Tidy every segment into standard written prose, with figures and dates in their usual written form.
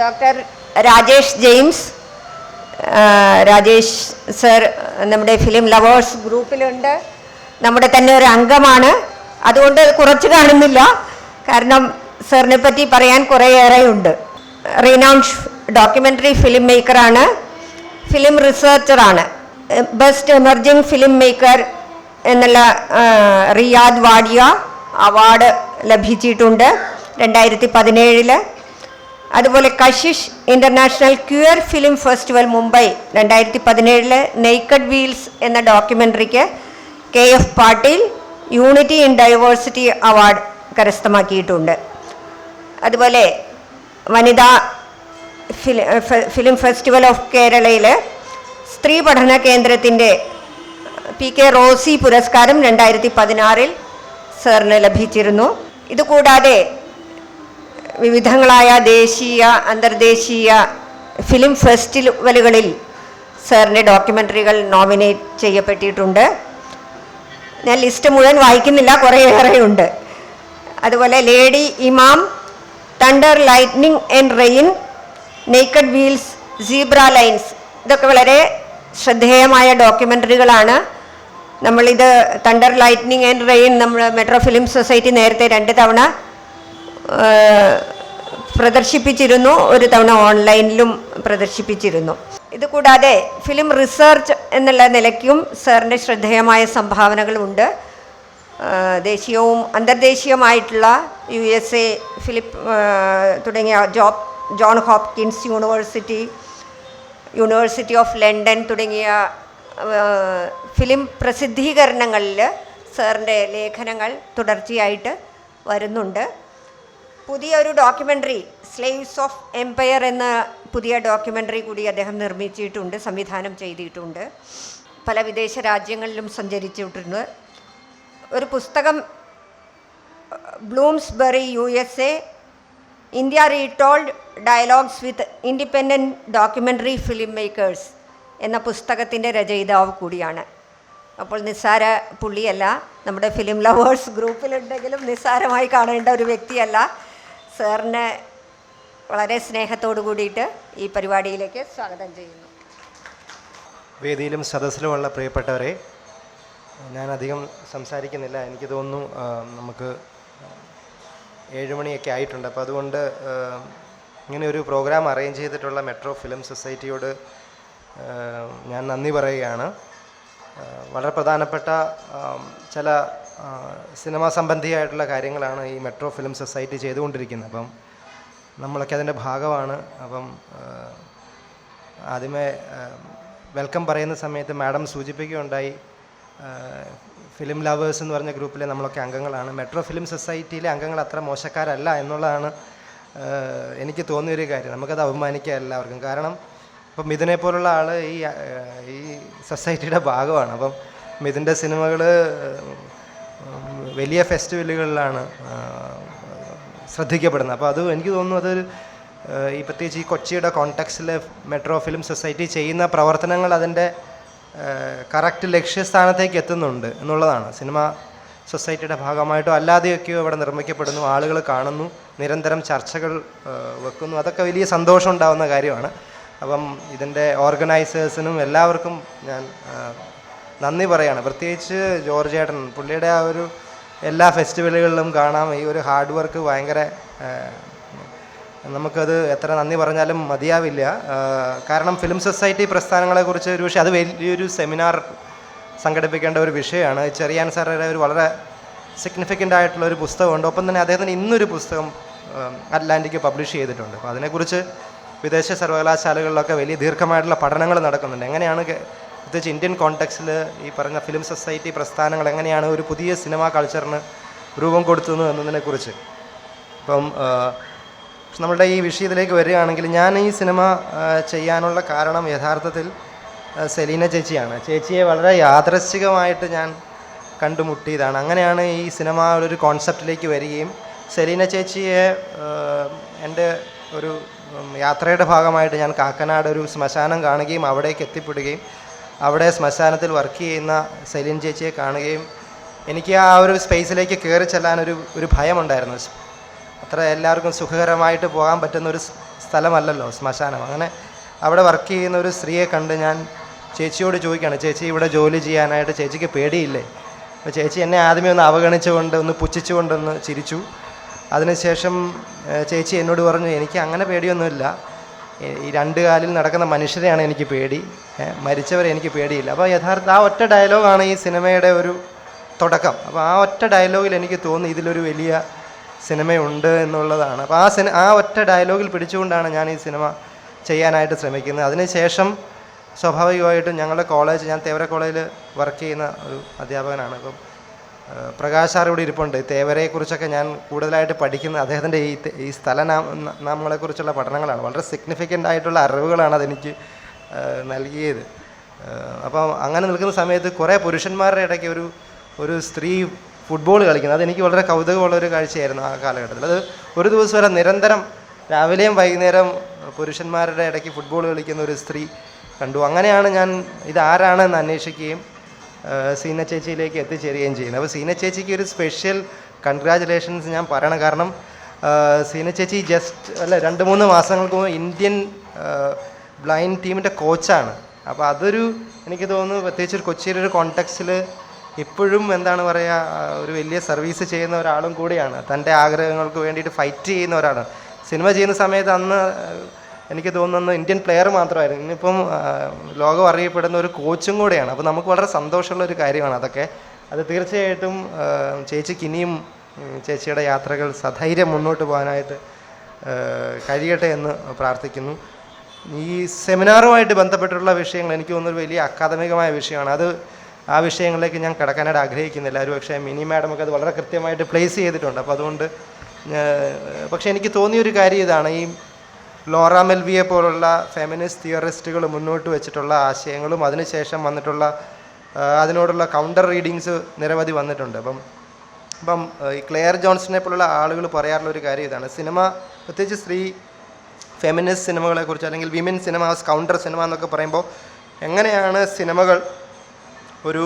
Doctor Rajesh James. Rajesh sir നമ്മുടെ film lovers ഗ്രൂപ്പിലുണ്ട്, നമ്മുടെ തന്നെ ഒരു അംഗമാണ്. അതുകൊണ്ട് കുറച്ച് കാണുന്നില്ല, കാരണം സാറിനെ പറ്റി പറയാൻ കുറേയേറെയുണ്ട്. റീനൗണ്ട് ഡോക്യുമെൻ്ററി ഫിലിം മേക്കറാണ്, ഫിലിം റിസർച്ചറാണ്. ബെസ്റ്റ് എമർജിംഗ് ഫിലിം മേക്കർ എന്നുള്ള റിയാദ് വാഡിയ അവാർഡ് ലഭിച്ചിട്ടുണ്ട് 2017. അതുപോലെ Kashish international queer film festival Mumbai 2017 naked wheels എന്ന ഡോക്യുമെൻ്ററിക്ക് KF Patil unity in diversity award കരസ്ഥമാക്കിയിട്ടുണ്ട്. അതുപോലെ വനിതാ ഫിലിം ഫെസ്റ്റിവൽ ഓഫ് കേരളയിൽ സ്ത്രീ പഠന കേന്ദ്രത്തിൻ്റെ PK റോസി പുരസ്കാരം 2016 സാറിന് ലഭിച്ചിരുന്നു. ഇതുകൂടാതെ വിവിധങ്ങളായ ദേശീയ അന്തർദേശീയ ഫിലിം ഫെസ്റ്റിവലുകളിൽ സാറിൻ്റെ ഡോക്യുമെൻ്ററികൾ നോമിനേറ്റ് ചെയ്യപ്പെട്ടിട്ടുണ്ട്. ഞാൻ ലിസ്റ്റ് മുഴുവൻ വായിക്കുന്നില്ല, കുറേയേറെയുണ്ട്. അതുപോലെ ലേഡി ഇമാം, thunder lightning and rain, naked wheels, zebra lines, ഇതൊക്കെ വളരെ ശ്രദ്ധേയമായ ഡോക്യുമെൻ്ററികളാണ്. നമ്മളിത് തണ്ടർ ലൈറ്റ്നിങ് ആൻഡ് റെയിൻ നമ്മൾ മെട്രോ ഫിലിം സൊസൈറ്റി നേരത്തെ 2 തവണ പ്രദർശിപ്പിച്ചിരുന്നു, ഒരു തവണ ഓൺലൈനിലും പ്രദർശിപ്പിച്ചിരുന്നു. ഇതുകൂടാതെ ഫിലിം റിസർച്ച് എന്നുള്ള നിലയ്ക്കും സാറിൻ്റെ ശ്രദ്ധേയമായ സംഭാവനകളുണ്ട്. ദേശീയവും അന്തർദേശീയമായിട്ടുള്ള USA, തുടങ്ങിയ John Hopkins university of London തുടങ്ങിയ ഫിലിം പ്രസിദ്ധീകരണങ്ങളിൽ സാറിൻ്റെ ലേഖനങ്ങൾ തുടർച്ചയായിട്ട് വരുന്നുണ്ട്. പുതിയൊരു ഡോക്യുമെൻ്ററി സ്ലേവ്സ് ഓഫ് എംപയർ എന്ന പുതിയ ഡോക്യുമെൻ്ററി കൂടി അദ്ദേഹം നിർമ്മിച്ചിട്ടുണ്ട്, സംവിധാനം ചെയ്തിട്ടുണ്ട്. പല വിദേശ രാജ്യങ്ങളിലും സഞ്ചരിച്ചിട്ടുണ്ട്. ഒരു പുസ്തകം ബ്ലൂംസ്ബറി USA ഇന്ത്യ റീടോൾഡ് ഡയലോഗ്സ് വിത്ത് ഇൻഡിപെൻഡൻറ്റ് ഡോക്യുമെൻ്ററി ഫിലിം മേക്കേഴ്സ് എന്ന പുസ്തകത്തിൻ്റെ രചയിതാവ് കൂടിയാണ്. അപ്പോൾ നിസ്സാര പുള്ളിയല്ല, നമ്മുടെ ഫിലിം ലവേഴ്സ് ഗ്രൂപ്പിലുണ്ടെങ്കിലും നിസ്സാരമായി കാണേണ്ട ഒരു വ്യക്തിയല്ല. സാറിനെ വളരെ സ്നേഹത്തോടു കൂടിയിട്ട് ഈ പരിപാടിയിലേക്ക് സ്വാഗതം ചെയ്യുന്നു. വേദിയിലും സദസ്സിലുമുള്ള പ്രിയപ്പെട്ടവരെ, ഞാൻ അധികം സംസാരിക്കുന്നില്ല. എനിക്ക് തോന്നുന്നു നമുക്ക് 7 മണിയൊക്കെ ആയിട്ടുണ്ട്. അപ്പോൾ അതുകൊണ്ട് ഇങ്ങനെ ഒരു പ്രോഗ്രാം അറേഞ്ച് ചെയ്തിട്ടുള്ള മെട്രോ ഫിലിം സൊസൈറ്റിയോട് ഞാൻ നന്ദി പറയുകയാണ്. വളരെ പ്രധാനപ്പെട്ട ചില സിനിമാ സംബന്ധിയായിട്ടുള്ള കാര്യങ്ങളാണ് ഈ മെട്രോ ഫിലിം സൊസൈറ്റി ചെയ്തുകൊണ്ടിരിക്കുന്നത്. അപ്പം നമ്മളൊക്കെ അതിൻ്റെ ഭാഗമാണ്. അപ്പം ആദ്യമേ വെൽക്കം പറയുന്ന സമയത്ത് മാഡം സൂചിപ്പിക്കുകയുണ്ടായി, ഫിലിം ലവേഴ്സ് എന്ന് പറഞ്ഞ ഗ്രൂപ്പിലെ നമ്മളൊക്കെ അംഗങ്ങളാണ്. മെട്രോ ഫിലിം സൊസൈറ്റിയിലെ അംഗങ്ങൾ അത്ര മോശക്കാരല്ല എന്നുള്ളതാണ് എനിക്ക് തോന്നിയൊരു കാര്യം. നമുക്കത് അഭിമാനിക്കാം എല്ലാവർക്കും. കാരണം ഇപ്പം മിഥുനെ പോലുള്ള ആൾ ഈ സൊസൈറ്റിയുടെ ഭാഗമാണ്. അപ്പം മിഥുൻ്റെ സിനിമകൾ വലിയ ഫെസ്റ്റിവലുകളിലാണ് ശ്രദ്ധിക്കപ്പെടുന്നത്. അപ്പോൾ അത് എനിക്ക് തോന്നുന്നു അതൊരു പ്രത്യേകിച്ച് ഈ കൊച്ചിയുടെ കോണ്ടെക്സ്റ്റിൽ മെട്രോ ഫിലിം സൊസൈറ്റി ചെയ്യുന്ന പ്രവർത്തനങ്ങൾ അതിൻ്റെ കറക്റ്റ് ലക്ഷ്യസ്ഥാനത്തേക്ക് എത്തുന്നുണ്ട് എന്നുള്ളതാണ്. സിനിമ സൊസൈറ്റിയുടെ ഭാഗമായിട്ടോ അല്ലാതെയൊക്കെയോ ഇവിടെ നിർമ്മിക്കപ്പെടുന്നു, ആളുകൾ കാണുന്നു, നിരന്തരം ചർച്ചകൾ വെക്കുന്നു. അതൊക്കെ വലിയ സന്തോഷം ഉണ്ടാകുന്ന കാര്യമാണ്. അപ്പം ഇതിൻ്റെ ഓർഗനൈസേഴ്സിനും എല്ലാവർക്കും ഞാൻ നന്ദി പറയുകയാണ്. പ്രത്യേകിച്ച് ജോർജ് ചേട്ടൻ, പുള്ളിയുടെ ആ ഒരു എല്ലാ ഫെസ്റ്റിവലുകളിലും കാണാം ഈ ഒരു ഹാർഡ് വർക്ക് ഭയങ്കര, നമുക്കത് എത്ര നന്ദി പറഞ്ഞാലും മതിയാവില്ല. കാരണം ഫിലിം സൊസൈറ്റി പ്രസ്ഥാനങ്ങളെക്കുറിച്ച് ഒരു പക്ഷേ അത് വലിയൊരു സെമിനാർ സംഘടിപ്പിക്കേണ്ട ഒരു വിഷയമാണ്. ചെറിയാൻ സാറുടെ ഒരു വളരെ സിഗ്നിഫിക്കൻ്റ് ആയിട്ടുള്ള ഒരു പുസ്തകമുണ്ട്. ഒപ്പം തന്നെ അദ്ദേഹത്തിന് ഇന്നൊരു പുസ്തകം അറ്റ്ലാന്റിക് പബ്ലിഷ് ചെയ്തിട്ടുണ്ട്. അപ്പോൾ അതിനെക്കുറിച്ച് വിദേശ സർവകലാശാലകളിലൊക്കെ വലിയ ദീർഘമായിട്ടുള്ള പഠനങ്ങൾ നടക്കുന്നുണ്ട്. എങ്ങനെയാണ് പ്രത്യേകിച്ച് ഇന്ത്യൻ കോണ്ടെക്സ്റ്റിൽ ഈ പറഞ്ഞ ഫിലിം സൊസൈറ്റി പ്രസ്ഥാനങ്ങൾ എങ്ങനെയാണ് ഒരു പുതിയ സിനിമാ കൾച്ചറിന് രൂപം കൊടുത്തുന്നു എന്നതിനെക്കുറിച്ച്. അപ്പം നമ്മളുടെ ഈ വിഷയത്തിലേക്ക് വരികയാണെങ്കിൽ, ഞാൻ ഈ സിനിമ ചെയ്യാനുള്ള കാരണം യഥാർത്ഥത്തിൽ സെലീന ചേച്ചിയാണ്. ചേച്ചിയെ വളരെ യാദൃശ്ചികമായിട്ട് ഞാൻ കണ്ടുമുട്ടിയതാണ്. അങ്ങനെയാണ് ഈ സിനിമ ഒരു കോൺസെപ്റ്റിലേക്ക് വരികയും സെലീന ചേച്ചിയെ എൻ്റെ ഒരു യാത്രയുടെ ഭാഗമായിട്ട് ഞാൻ കാക്കനാട് ഒരു ശ്മശാനം കാണുകയും അവിടേക്ക് എത്തിപ്പെടുകയും അവിടെ ശ്മശാനത്തിൽ വർക്ക് ചെയ്യുന്ന സെലീന ചേച്ചിയെ കാണുകയും എനിക്ക് ആ ഒരു സ്പേസിലേക്ക് കയറി ചെല്ലാൻ ഒരു ഭയമുണ്ടായിരുന്നു. അത്ര എല്ലാവർക്കും സുഖകരമായിട്ട് പോകാൻ പറ്റുന്ന ഒരു സ്ഥലമല്ലല്ലോ ശ്മശാനം. അങ്ങനെ അവിടെ വർക്ക് ചെയ്യുന്ന ഒരു സ്ത്രീയെ കണ്ട് ഞാൻ ചേച്ചിയോട് ചോദിക്കുകയാണ്, ചേച്ചി ഇവിടെ ജോലി ചെയ്യാനായിട്ട് ചേച്ചിക്ക് പേടിയില്ലേ? അപ്പോൾ ചേച്ചി എന്നെ ആദ്യമേ ഒന്ന് അവഗണിച്ചുകൊണ്ട് ഒന്ന് പുച്ഛിച്ചുകൊണ്ടൊന്ന് ചിരിച്ചു. അതിനുശേഷം ചേച്ചി എന്നോട് പറഞ്ഞു, എനിക്ക് അങ്ങനെ പേടിയൊന്നുമില്ല, ഈ രണ്ട് കാലിൽ നടക്കുന്ന മനുഷ്യരെയാണ് എനിക്ക് പേടി, മരിച്ചവരെ എനിക്ക് പേടിയില്ല. അപ്പോൾ ആ ഒറ്റ ഡയലോഗാണ് ഈ സിനിമയുടെ ഒരു തുടക്കം. അപ്പോൾ ആ ഒറ്റ ഡയലോഗിൽ എനിക്ക് തോന്നി ഇതിലൊരു വലിയ സിനിമയുണ്ട് എന്നുള്ളതാണ്. അപ്പോൾ ആ ഒറ്റ ഡയലോഗിൽ പിടിച്ചുകൊണ്ടാണ് ഞാൻ ഈ സിനിമ ചെയ്യാനായിട്ട് ശ്രമിക്കുന്നത്. അതിനുശേഷം സ്വാഭാവികമായിട്ടും ഞങ്ങളുടെ കോളേജ്, ഞാൻ തേവര കോളേജിൽ വർക്ക് ചെയ്യുന്ന ഒരു അധ്യാപകനാണ്. അപ്പം പ്രകാശ് സാർ ഇവിടെ ഇരിപ്പുണ്ട്. തേവരയെക്കുറിച്ചൊക്കെ ഞാൻ കൂടുതലായിട്ട് പഠിക്കുന്നത് അദ്ദേഹത്തിൻ്റെ ഈ സ്ഥലനാമങ്ങളെക്കുറിച്ചുള്ള പഠനങ്ങളാണ്. വളരെ സിഗ്നിഫിക്കൻ്റ് ആയിട്ടുള്ള അറിവുകളാണ് അതെനിക്ക് നൽകിയത്. അപ്പം അങ്ങനെ നിൽക്കുന്ന സമയത്ത് കുറേ പുരുഷന്മാരുടെ ഇടയ്ക്ക് ഒരു സ്ത്രീ ഫുട്ബോൾ കളിക്കുന്നത് അതെനിക്ക് വളരെ കൗതുകമുള്ളൊരു കാഴ്ചയായിരുന്നു ആ കാലഘട്ടത്തിൽ. അത് ഒരു ദിവസം വരെ നിരന്തരം രാവിലെയും വൈകുന്നേരം പുരുഷന്മാരുടെ ഇടയ്ക്ക് ഫുട്ബോൾ കളിക്കുന്ന ഒരു സ്ത്രീ കണ്ടു. അങ്ങനെയാണ് ഞാൻ ഇതാരാണെന്ന് അന്വേഷിക്കുകയും സീന ചേച്ചിയിലേക്ക് എത്തിച്ചേരുകയും ചെയ്യുന്നത്. അപ്പോൾ സീന ചേച്ചിക്ക് ഒരു സ്പെഷ്യൽ കൺഗ്രാജുലേഷൻസ് ഞാൻ പറയണം. കാരണം സീന ചേച്ചി ജസ്റ്റ് 2-3 മാസങ്ങൾക്ക് മുമ്പ് ഇന്ത്യൻ ബ്ലൈൻഡ് ടീമിൻ്റെ കോച്ചാണ്. അപ്പോൾ അതൊരു എനിക്ക് തോന്നുന്നു പ്രത്യേകിച്ച് ഒരു കൊച്ചിയിലൊരു കോണ്ടെക്സ്റ്റിൽ ഇപ്പോഴും എന്താണ് പറയുക, ഒരു വലിയ സർവീസ് ചെയ്യുന്ന ഒരാളും കൂടിയാണ്. തൻ്റെ ആഗ്രഹങ്ങൾക്ക് വേണ്ടിയിട്ട് ഫൈറ്റ് ചെയ്യുന്ന ഒരാളാണ്. സിനിമ ചെയ്യുന്ന സമയത്ത് അന്ന് എനിക്ക് തോന്നുന്നത് ഇന്ത്യൻ പ്ലെയർ മാത്രമായിരുന്നു. ഇന്നിപ്പം ലോകം അറിയപ്പെടുന്ന ഒരു കോച്ചും കൂടെയാണ്. അപ്പോൾ നമുക്ക് വളരെ സന്തോഷമുള്ള ഒരു കാര്യമാണ് അതൊക്കെ. അത് തീർച്ചയായിട്ടും ചേച്ചിക്ക് ഇനിയും ചേച്ചിയുടെ യാത്രകൾ സധൈര്യം മുന്നോട്ട് പോകാനായിട്ട് കഴിയട്ടെ എന്ന് പ്രാർത്ഥിക്കുന്നു. ഈ സെമിനാറുമായിട്ട് ബന്ധപ്പെട്ടിട്ടുള്ള വിഷയങ്ങൾ എനിക്ക് തോന്നുന്നൊരു വലിയ അക്കാദമികമായ വിഷയമാണ്. ആ വിഷയങ്ങളിലേക്ക് ഞാൻ കടക്കാനായിട്ട് ആഗ്രഹിക്കുന്നില്ല. ഒരു പക്ഷേ മിനി മാഡമൊക്കെ അത് വളരെ കൃത്യമായിട്ട് പ്ലേസ് ചെയ്തിട്ടുണ്ട്. അപ്പോൾ അതുകൊണ്ട് പക്ഷേ എനിക്ക് തോന്നിയൊരു കാര്യം ഇതാണ്, ഈ ലോറ മെൽവിയെ പോലുള്ള ഫെമിനിസ്റ്റ് തിയറിസ്റ്റുകൾ മുന്നോട്ട് വെച്ചിട്ടുള്ള ആശയങ്ങളും അതിനുശേഷം വന്നിട്ടുള്ള അതിനോടുള്ള കൗണ്ടർ റീഡിങ്സ് നിരവധി വന്നിട്ടുണ്ട്. അപ്പം ഈ ക്ലെയർ ജോൺസനെ പോലുള്ള ആളുകൾ പറയാറുള്ള ഒരു കാര്യം ഇതാണ്, സിനിമ പ്രത്യേകിച്ച് ഫെമിനിസ്റ്റ് സിനിമകളെക്കുറിച്ച് അല്ലെങ്കിൽ വിമൻ സിനിമ കൗണ്ടർ സിനിമ എന്നൊക്കെ പറയുമ്പോൾ എങ്ങനെയാണ് സിനിമകൾ ഒരു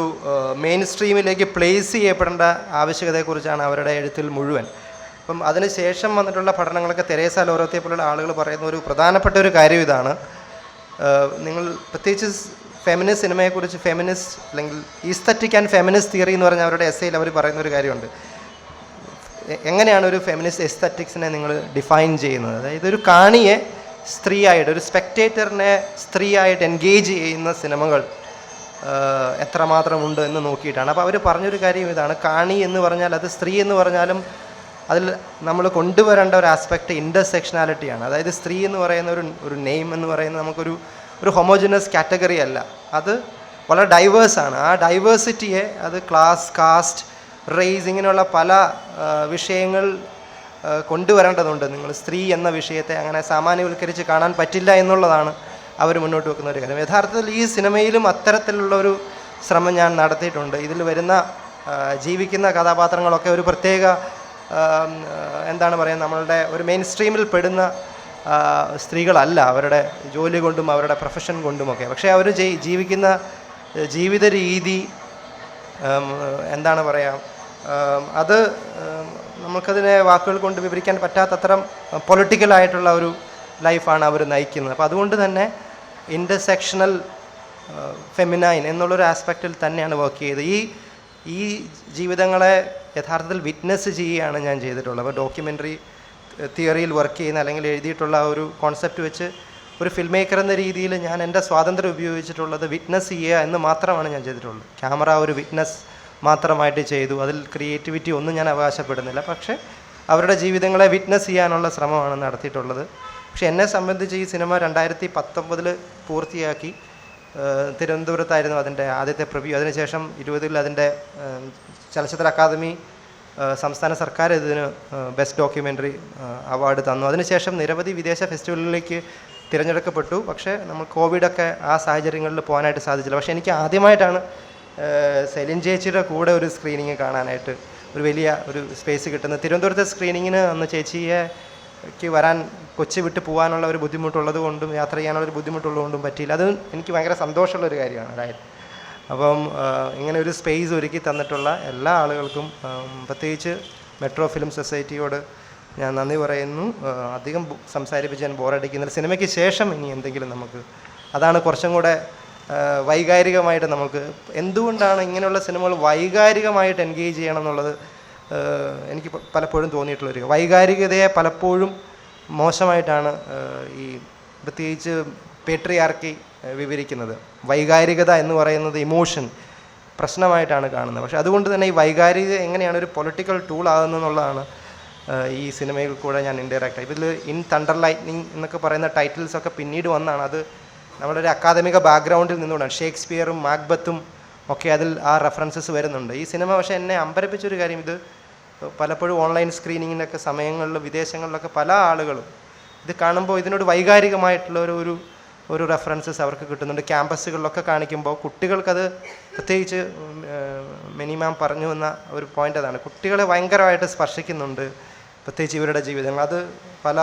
മെയിൻ സ്ട്രീമിലേക്ക് പ്ലേസ് ചെയ്യപ്പെടേണ്ട ആവശ്യകതയെക്കുറിച്ചാണ് അവരുടെ എഴുത്തിൽ മുഴുവൻ. അപ്പം അതിനുശേഷം വന്നിട്ടുള്ള പഠനങ്ങളൊക്കെ തെരേസ ലോറത്തെ പോലുള്ള ആളുകൾ പറയുന്ന ഒരു പ്രധാനപ്പെട്ട ഒരു കാര്യം ഇതാണ്, നിങ്ങൾ പ്രത്യേകിച്ച് ഫെമിനിസ്റ്റ് സിനിമയെക്കുറിച്ച് ഫെമിനിസ്റ്റ് അല്ലെങ്കിൽ ഈസ്തറ്റിക് ആൻഡ് ഫെമിനിസ്റ്റ് തിയറി എന്ന് പറഞ്ഞാൽ അവരുടെ എസ്സേയിൽ അവർ പറയുന്ന ഒരു കാര്യമുണ്ട്. എങ്ങനെയാണ് ഒരു ഫെമിനിസ്റ്റ് എസ്തറ്റിക്സിനെ നിങ്ങൾ ഡിഫൈൻ ചെയ്യുന്നത്? അതായത് ഒരു കാണിയെ സ്ത്രീയായിട്ട്, ഒരു സ്പെക്ടേറ്ററിനെ സ്ത്രീയായിട്ട് എൻഗേജ് ചെയ്യുന്ന സിനിമകൾ എത്രമാത്രമുണ്ട് എന്ന് നോക്കിയിട്ടാണ്. അപ്പോൾ അവർ പറഞ്ഞൊരു കാര്യം ഇതാണ്, കാണി എന്ന് പറഞ്ഞാൽ അത് സ്ത്രീ എന്ന് പറഞ്ഞാലും അതിൽ നമ്മൾ കൊണ്ടുവരേണ്ട ഒരു ആസ്പെക്റ്റ് ഇൻ്റർസെക്ഷനാലിറ്റിയാണ്. അതായത് സ്ത്രീ എന്ന് പറയുന്ന ഒരു നെയിം എന്ന് പറയുന്നത് നമുക്കൊരു ഹൊമോജിനസ് കാറ്റഗറി അല്ല, അത് വളരെ ഡൈവേഴ്സാണ്. ആ ഡൈവേഴ്സിറ്റിയെ അത് ക്ലാസ്, കാസ്റ്റ്, റേസ് ഇങ്ങനെയുള്ള പല വിഷയങ്ങൾ കൊണ്ടുവരേണ്ടതുണ്ട്. നിങ്ങൾ സ്ത്രീ എന്ന വിഷയത്തെ അങ്ങനെ സാമാന്യവൽക്കരിച്ച് കാണാൻ പറ്റില്ല എന്നുള്ളതാണ് അവർ മുന്നോട്ട് വെക്കുന്ന ഒരു കാര്യം. യഥാർത്ഥത്തിൽ ഈ സിനിമയിലും അത്തരത്തിലുള്ളൊരു ശ്രമം ഞാൻ നടത്തിയിട്ടുണ്ട്. ഇതിൽ വരുന്ന ജീവിക്കുന്ന കഥാപാത്രങ്ങളൊക്കെ ഒരു പ്രത്യേക എന്താണ് പറയുക, നമ്മളുടെ ഒരു മെയിൻ സ്ട്രീമിൽ പെടുന്ന സ്ത്രീകളല്ല, അവരുടെ ജോലി കൊണ്ടും അവരുടെ പ്രൊഫഷൻ കൊണ്ടുമൊക്കെ. പക്ഷേ അവർ ജീവിക്കുന്ന ജീവിത രീതി എന്താണ് പറയുക, അത് നമുക്കതിനെ വാക്കുകൾ കൊണ്ട് വിവരിക്കാൻ പറ്റാത്തത്രം പൊളിറ്റിക്കലായിട്ടുള്ള ഒരു ലൈഫാണ് അവർ നയിക്കുന്നത്. അപ്പോൾ അതുകൊണ്ട് തന്നെ ഇൻ്റർസെക്ഷണൽ ഫെമിനൈൻ എന്നുള്ളൊരു ആസ്പെക്റ്റിൽ തന്നെയാണ് വർക്ക് ചെയ്തത്. ഈ ജീവിതങ്ങളെ യഥാർത്ഥത്തിൽ വിറ്റ്നസ് ചെയ്യുകയാണ് ഞാൻ ചെയ്തിട്ടുള്ളത്. അപ്പോൾ ഡോക്യുമെൻ്ററി തിയറിയിൽ വർക്ക് ചെയ്യുന്ന അല്ലെങ്കിൽ എഴുതിയിട്ടുള്ള ഒരു കോൺസെപ്റ്റ് വെച്ച് ഒരു ഫിൽം മേക്കർ എന്ന രീതിയിൽ ഞാൻ എൻ്റെ സ്വാതന്ത്ര്യം ഉപയോഗിച്ചിട്ടുള്ളത് വിറ്റ്നസ് ചെയ്യുക എന്ന് മാത്രമാണ് ഞാൻ ചെയ്തിട്ടുള്ളത്. ക്യാമറ ഒരു വിറ്റ്നസ് മാത്രമായിട്ട് ചെയ്തു, അതിൽ ക്രിയേറ്റിവിറ്റി ഒന്നും ഞാൻ അവകാശപ്പെടുന്നില്ല. പക്ഷേ അവരുടെ ജീവിതങ്ങളെ വിറ്റ്നസ് ചെയ്യാനുള്ള ശ്രമമാണ് നടത്തിയിട്ടുള്ളത്. പക്ഷെ എന്നെ സംബന്ധിച്ച് ഈ സിനിമ 2019 പൂർത്തിയാക്കി. തിരുവനന്തപുരത്തായിരുന്നു അതിൻ്റെ ആദ്യത്തെ പ്രിവ്യൂ. അതിനുശേഷം 2020 അതിൻ്റെ ചലച്ചിത്ര അക്കാദമി സംസ്ഥാന സർക്കാർ ഇതിന് ബെസ്റ്റ് ഡോക്യുമെൻ്ററി അവാർഡ് തന്നു. അതിനുശേഷം നിരവധി വിദേശ ഫെസ്റ്റിവലുകളിലേക്ക് തിരഞ്ഞെടുക്കപ്പെട്ടു. പക്ഷേ നമ്മൾ കോവിഡൊക്കെ ആ സാഹചര്യങ്ങളിൽ പോകാനായിട്ട് സാധിച്ചില്ല. പക്ഷേ എനിക്ക് ആദ്യമായിട്ടാണ് സെലിൻ ചേച്ചിയുടെ കൂടെ ഒരു സ്ക്രീനിങ് കാണാനായിട്ട് ഒരു വലിയ ഒരു സ്പേസ് കിട്ടുന്നത്. തിരുവനന്തപുരത്തെ സ്ക്രീനിങ്ങിന് അന്ന് ചേച്ചിക്ക് വരാൻ കൊച്ചി വിട്ട് പോകാനുള്ള ഒരു ബുദ്ധിമുട്ടുള്ളത് കൊണ്ടും യാത്ര ചെയ്യാനുള്ള ഒരു ബുദ്ധിമുട്ടുള്ളതുകൊണ്ടും പറ്റിയില്ല. അത് എനിക്ക് ഭയങ്കര സന്തോഷമുള്ളൊരു കാര്യമാണ്. അതായത് അപ്പം ഇങ്ങനെ ഒരു സ്പേസ് ഒരുക്കി തന്നിട്ടുള്ള എല്ലാ ആളുകൾക്കും, പ്രത്യേകിച്ച് മെട്രോ ഫിലിം സൊസൈറ്റിയോട് ഞാൻ നന്ദി പറയുന്നു. അധികം സംസാരിപ്പിച്ച് ഞാൻ ബോറടിക്കുന്നില്ല. സിനിമയ്ക്ക് ശേഷം ഇനി എന്തെങ്കിലും നമുക്ക്, അതാണ് കുറച്ചും കൂടെ വൈകാരികമായിട്ട് നമുക്ക്, എന്തുകൊണ്ടാണ് ഇങ്ങനെയുള്ള സിനിമകൾ വൈകാരികമായിട്ട് എൻഗേജ് ചെയ്യണം എന്നുള്ളത് എനിക്ക് പലപ്പോഴും തോന്നിയിട്ടുള്ളൊരു, വൈകാരികതയെ പലപ്പോഴും മോശമായിട്ടാണ് ഈ പ്രത്യേകിച്ച് പേട്രിയാർക്കി വിവരിക്കുന്നത്. വൈകാരികത എന്ന് പറയുന്നത് ഇമോഷൻ പ്രശ്നമായിട്ടാണ് കാണുന്നത്. പക്ഷെ അതുകൊണ്ട് തന്നെ ഈ വൈകാരിക എങ്ങനെയാണ് ഒരു പൊളിറ്റിക്കൽ ടൂൾ ആകുന്നതെന്നുള്ളതാണ് ഈ സിനിമയിൽ കൂടെ ഞാൻ ഇൻഡയറക്റ്റായി. ഇതിൽ ഇൻ തണ്ടർ ലൈറ്റ്നിങ് എന്നൊക്കെ പറയുന്ന ടൈറ്റിൽസൊക്കെ പിന്നീട് വന്നാണ്. അത് നമ്മുടെ ഒരു അക്കാദമിക ബാക്ക്ഗ്രൗണ്ടിൽ നിന്നുകൊണ്ടാണ്. ഷേക്സ്പിയറും മാക്ബത്തും ഒക്കെ അതിൽ ആ റെഫറൻസസ് വരുന്നുണ്ട്. ഈ സിനിമ പക്ഷേ എന്നെ അമ്പരപ്പിച്ചൊരു കാര്യം, ഇത് പലപ്പോഴും ഓൺലൈൻ സ്ക്രീനിങ്ങിൻ്റെയൊക്കെ സമയങ്ങളിൽ വിദേശങ്ങളിലൊക്കെ പല ആളുകളും ഇത് കാണുമ്പോൾ ഇതിനോട് വൈകാരികമായിട്ടുള്ള ഒരു റെഫറൻസസ് അവർക്ക് കിട്ടുന്നുണ്ട്. ക്യാമ്പസുകളിലൊക്കെ കാണിക്കുമ്പോൾ കുട്ടികൾക്കത്, പ്രത്യേകിച്ച് മിനി മാം പറഞ്ഞു വന്ന ഒരു പോയിൻ്റ് അതാണ്, കുട്ടികളെ ഭയങ്കരമായിട്ട് സ്പർശിക്കുന്നുണ്ട്, പ്രത്യേകിച്ച് ഇവരുടെ ജീവിതങ്ങൾ. അത് പല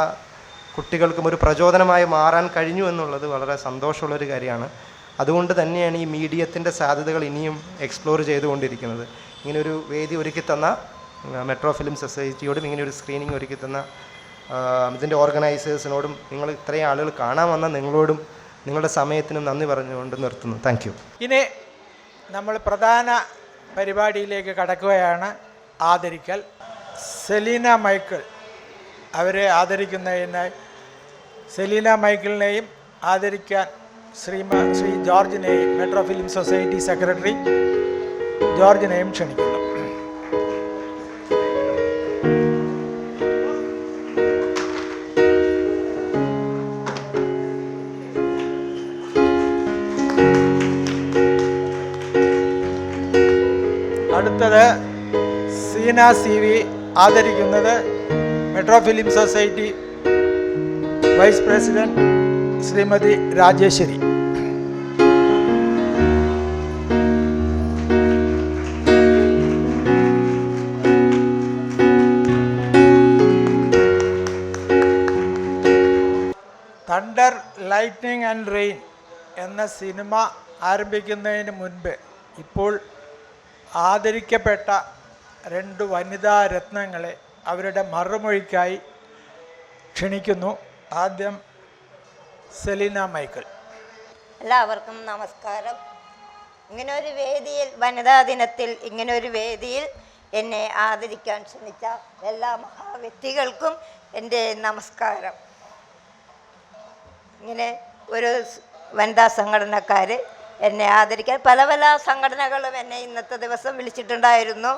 കുട്ടികൾക്കും ഒരു പ്രചോദനമായി മാറാൻ കഴിഞ്ഞു എന്നുള്ളത് വളരെ സന്തോഷമുള്ളൊരു കാര്യമാണ്. അതുകൊണ്ട് തന്നെയാണ് ഈ മീഡിയത്തിൻ്റെ സാധ്യതകൾ ഇനിയും എക്സ്പ്ലോർ ചെയ്തുകൊണ്ടിരിക്കുന്നത്. ഇങ്ങനൊരു വേദി ഒരുക്കി തന്ന മെട്രോ ഫിലിം സൊസൈറ്റിയോടും ഇങ്ങനെയൊരു സ്ക്രീനിങ് ഒരുക്കി തന്ന ഇതിൻ്റെ ഓർഗനൈസേഴ്സിനോടും, നിങ്ങൾ ഇത്രയും ആളുകൾ കാണാൻ വന്ന നിങ്ങളോടും നിങ്ങളുടെ സമയത്തിനും നന്ദി പറഞ്ഞുകൊണ്ട് നിർത്തുന്നു. Thank you. ഇനി നമ്മൾ പ്രധാന പരിപാടിയിലേക്ക് കടക്കുകയാണ്. ആദരിക്കൽ. സെലീന മൈക്കിൾ അവരെ ആദരിക്കുന്നതിനായി സെലീന മൈക്കിളിനെയും ആദരിക്കാൻ ശ്രീ ജോർജിനെയും, മെട്രോ ഫിലിം സൊസൈറ്റി സെക്രട്ടറി ജോർജിനെയും ക്ഷണിക്കുന്നു. അടുത്തത് സീന സി വി ആദരിക്കുന്നത് metro film society vice president Shrimati Rajeshwari. Thunder lightning and rain എന്ന സിനിമ ആരംഭിക്കുന്നതിന് മുൻപ് ഇപ്പോൾ ആദരിക്കപ്പെട്ട 2 വനിതാ രത്നങ്ങളെ അവരുടെ മറുമൊഴിക്കായി ക്ഷണിക്കുന്നു. ആദ്യം സെലീന മൈക്കിൾ. എല്ലാവർക്കും നമസ്കാരം. ഇങ്ങനൊരു വേദിയിൽ, വനിതാ ദിനത്തിൽ ഇങ്ങനൊരു വേദിയിൽ എന്നെ ആദരിക്കാൻ ക്ഷണിച്ച എല്ലാ മഹാവ്യക്തികൾക്കും എൻ്റെ നമസ്കാരം. ഇങ്ങനെ ഒരു വനിതാ സംഘടനക്കാർ എന്നെ ആദരിക്കാൻ പല പല സംഘടനകളും എന്നെ ഇന്നത്തെ ദിവസം വിളിച്ചിട്ടുണ്ടായിരുന്നു.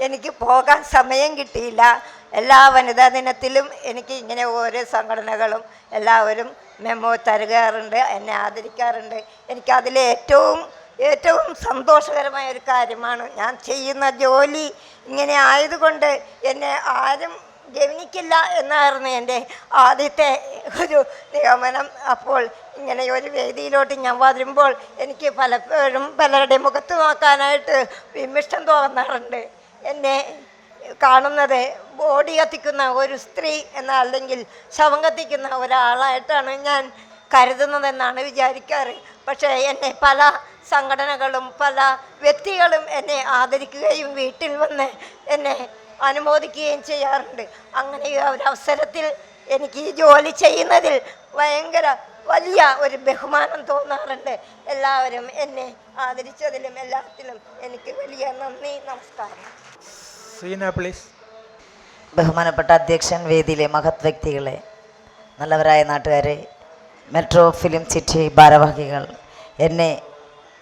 എനിക്ക് പോകാൻ സമയം കിട്ടിയില്ല. എല്ലാ വനിതാ ദിനത്തിലും എനിക്ക് ഇങ്ങനെ ഓരോ സംഘടനകളും എല്ലാവരും മെമ്മോ തരുകാറുണ്ട്, എന്നെ ആദരിക്കാറുണ്ട്. എനിക്കതിൽ ഏറ്റവും സന്തോഷകരമായ ഒരു കാര്യമാണ് ഞാൻ ചെയ്യുന്ന ജോലി ഇങ്ങനെ ആയതുകൊണ്ട് എന്നെ ആരും ഗവനിക്കില്ല എന്നായിരുന്നു എൻ്റെ ആദ്യത്തെ ഒരു നിഗമനം. അപ്പോൾ ഇങ്ങനെ ഒരു വേദിയിലോട്ട് ഞാൻ വരുമ്പോൾ എനിക്ക് പലപ്പോഴും പലരുടെ മുഖത്ത് നോക്കാനായിട്ട് വിമിഷ്ടം തോന്നാറുണ്ട്. എന്നെ കാണുന്നത് ബോഡി കത്തിക്കുന്ന ഒരു സ്ത്രീ അല്ലെങ്കിൽ ശവം കത്തിക്കുന്ന ഒരാളായിട്ടാണ് ഞാൻ കരുതുന്നതെന്നാണ് വിചാരിക്കാറ്. പക്ഷേ എന്നെ പല സംഘടനകളും പല വ്യക്തികളും എന്നെ ആദരിക്കുകയും വീട്ടിൽ വന്ന് എന്നെ അനുമോദിക്കുകയും ചെയ്യാറുണ്ട്. അങ്ങനെ ഒരവസരത്തിൽ എനിക്ക് ഈ ജോലി ചെയ്യുന്നതിൽ ഭയങ്കര വലിയ ഒരു ബഹുമാനം തോന്നാറുണ്ട്. എല്ലാവരും എന്നെ ആദരിച്ചതിലും എല്ലാത്തിലും എനിക്ക് വലിയ നന്ദി. നമസ്കാരം. സീന പ്ലീസ്. ബഹുമാനപ്പെട്ട അധ്യക്ഷൻ, വേദിയിലെ മഹത് വ്യക്തികളെ, നല്ലവരായ നാട്ടുകാരെ, മെട്രോ ഫിലിം സിറ്റി ഭാരവാഹികൾ, എന്നെ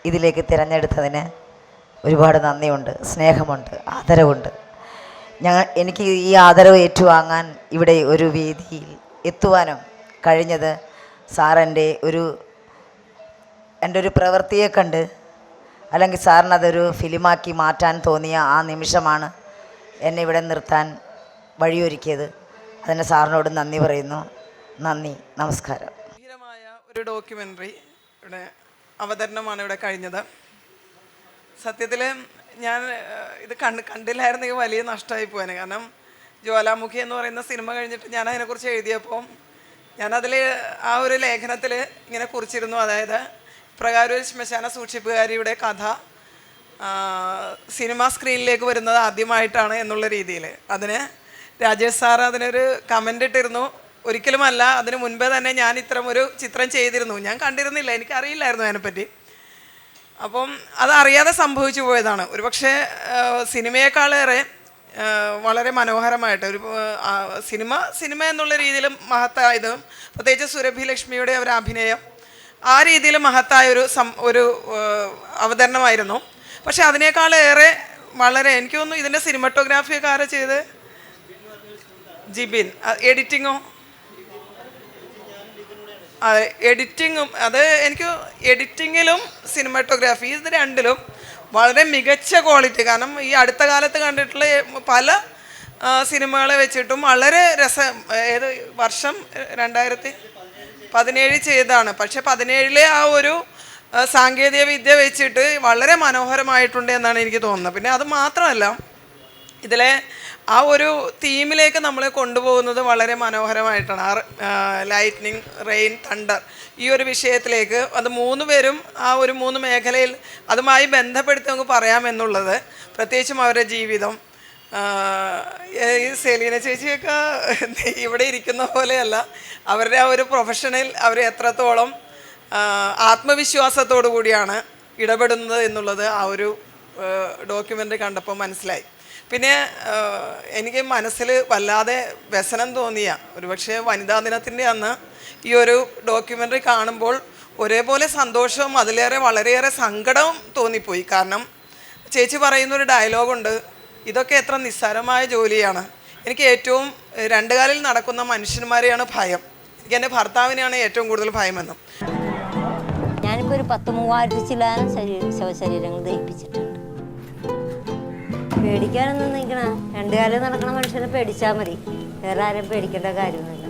ഇതിലേക്ക് തിരഞ്ഞെടുത്തതിന് ഒരുപാട് നന്ദിയുണ്ട്, സ്നേഹമുണ്ട്, ആദരവുണ്ട്. എനിക്ക് ഈ ആദരവ് ഏറ്റുവാങ്ങാൻ ഇവിടെ ഒരു വേദിയിൽ എത്തുവാനും കഴിഞ്ഞത് സാറിൻ്റെ എൻ്റെ ഒരു പ്രവൃത്തിയെ കണ്ട്, അല്ലെങ്കിൽ സാറിനതൊരു ഫിലിമാക്കി മാറ്റാൻ തോന്നിയ ആ നിമിഷമാണ് എന്നെ ഇവിടെ നിർത്താൻ വഴിയൊരുക്കിയത്. അതിന് സാറിനോട് നന്ദി പറയുന്നു. നന്ദി, നമസ്കാരം. ഗംഭീരമായ ഒരു ഡോക്യുമെൻ്ററി ഇവിടെ അവതരണമാണ് ഇവിടെ കഴിഞ്ഞത്. സത്യത്തിൽ ഞാൻ ഇത് കണ്ടില്ലായിരുന്നെങ്കിൽ വലിയ നഷ്ടമായി പോയേനെ. കാരണം ജ്വാലാമുഖി എന്ന് പറയുന്ന സിനിമ കഴിഞ്ഞിട്ട് ഞാൻ അതിനെക്കുറിച്ച് എഴുതിയപ്പോൾ ഞാനതിൽ ആ ഒരു ലേഖനത്തിൽ ഇങ്ങനെ കുറിച്ചിരുന്നു. അതായത് പ്രകാരം ഒരു ശ്മശാന സൂക്ഷിപ്പുകാരിയുടെ കഥ സിനിമ സ്ക്രീനിലേക്ക് വരുന്നത് ആദ്യമായിട്ടാണ് എന്നുള്ള രീതിയിൽ. അതിന് രാജേഷ് സാർ അതിനൊരു കമൻ്റ് ഇട്ടിരുന്നു. ഒരിക്കലുമല്ല, അതിന് മുൻപേ തന്നെ ഞാൻ ഇത്തരം ഒരു ചിത്രം ചെയ്തിരുന്നു. ഞാൻ കണ്ടിരുന്നില്ല, എനിക്കറിയില്ലായിരുന്നു അതിനെപ്പറ്റി. അപ്പം അതറിയാതെ സംഭവിച്ചു പോയതാണ്. ഒരുപക്ഷെ സിനിമയെക്കാളേറെ വളരെ മനോഹരമായിട്ട് ഒരു സിനിമ എന്നുള്ള രീതിയിലും മഹത്തായത്, പ്രത്യേകിച്ച് സുരഭി ലക്ഷ്മിയുടെ ഒരു അഭിനയം ആ രീതിയിൽ മഹത്തായ ഒരു അവതരണമായിരുന്നു. പക്ഷെ അതിനേക്കാളേറെ വളരെ എനിക്ക് തോന്നുന്നു ഇതിൻ്റെ സിനിമറ്റോഗ്രാഫിയൊക്കെ ആരാ ചെയ്ത്? ജിബിൻ. എഡിറ്റിങ്ങോ? അതെ, എഡിറ്റിങ്ങും അത് എനിക്ക് എഡിറ്റിങ്ങിലും സിനിമാറ്റോഗ്രാഫി ഇത് രണ്ടിലും വളരെ മികച്ച ക്വാളിറ്റി. കാരണം ഈ അടുത്ത കാലത്ത് കണ്ടിട്ടുള്ള പല സിനിമകളെ വെച്ചിട്ടും വളരെ ഏത് വർഷം 2017 ചെയ്തതാണ്. പക്ഷെ 17 ആ ഒരു സാങ്കേതിക വിദ്യ വെച്ചിട്ട് വളരെ മനോഹരമായിട്ടുണ്ട് എന്നാണ് എനിക്ക് തോന്നുന്നത്. പിന്നെ അത് മാത്രമല്ല, ഇതിലെ ആ ഒരു തീമിലേക്ക് നമ്മളെ കൊണ്ടുപോകുന്നത് വളരെ മനോഹരമായിട്ടാണ്. ലൈറ്റ്നിങ്, റെയിൻ, തണ്ടർ ഈ ഒരു വിഷയത്തിലേക്ക് അത് 3 പേരും ആ ഒരു 3 മേഖലയിൽ അതുമായി ബന്ധപ്പെടുത്തി നമുക്ക് പറയാമെന്നുള്ളത്, പ്രത്യേകിച്ചും അവരുടെ ജീവിതം. ഈ സെലീന ചേച്ചിയൊക്കെ ഇവിടെ ഇരിക്കുന്ന പോലെയല്ല, അവരുടെ ആ ഒരു പ്രൊഫഷണൽ അവർ എത്രത്തോളം ആത്മവിശ്വാസത്തോടു കൂടിയാണ് ഇടപെടുന്നത് എന്നുള്ളത് ആ ഒരു ഡോക്യുമെൻ്ററി കണ്ടപ്പോൾ മനസ്സിലായി. പിന്നെ എനിക്ക് മനസ്സിൽ വല്ലാതെ വ്യസനം തോന്നിയ ഒരുപക്ഷെ വനിതാ ദിനത്തിൻ്റെ അന്ന് ഈ ഒരു ഡോക്യുമെൻ്ററി കാണുമ്പോൾ ഒരേപോലെ സന്തോഷവും അതിലേറെ വളരെയേറെ സങ്കടവും തോന്നിപ്പോയി. കാരണം ചേച്ചി പറയുന്നൊരു ഡയലോഗുണ്ട്, ഇതൊക്കെ എത്ര നിസ്സാരമായ ജോലിയാണ്. എനിക്ക് ഏറ്റവും 2 കാലിൽ നടക്കുന്ന മനുഷ്യന്മാരെയാണ് ഭയം. എനിക്ക് എൻ്റെ ഭർത്താവിനെയാണ് ഏറ്റവും കൂടുതൽ ഭയമെന്നും. ഞാനിപ്പോൾ ഒരു 10,000 ചില്ലാനം ശവശരീരങ്ങൾ ദഹിപ്പിച്ചിട്ടുണ്ട്. പേടിക്കാനൊന്നും നിൽക്കണ 2 കാലിൽ നടക്കണ മനുഷ്യനെ പേടിച്ചാൽ മതി, വേറെ ആരും പേടിക്കേണ്ട കാര്യമൊന്നുമില്ല.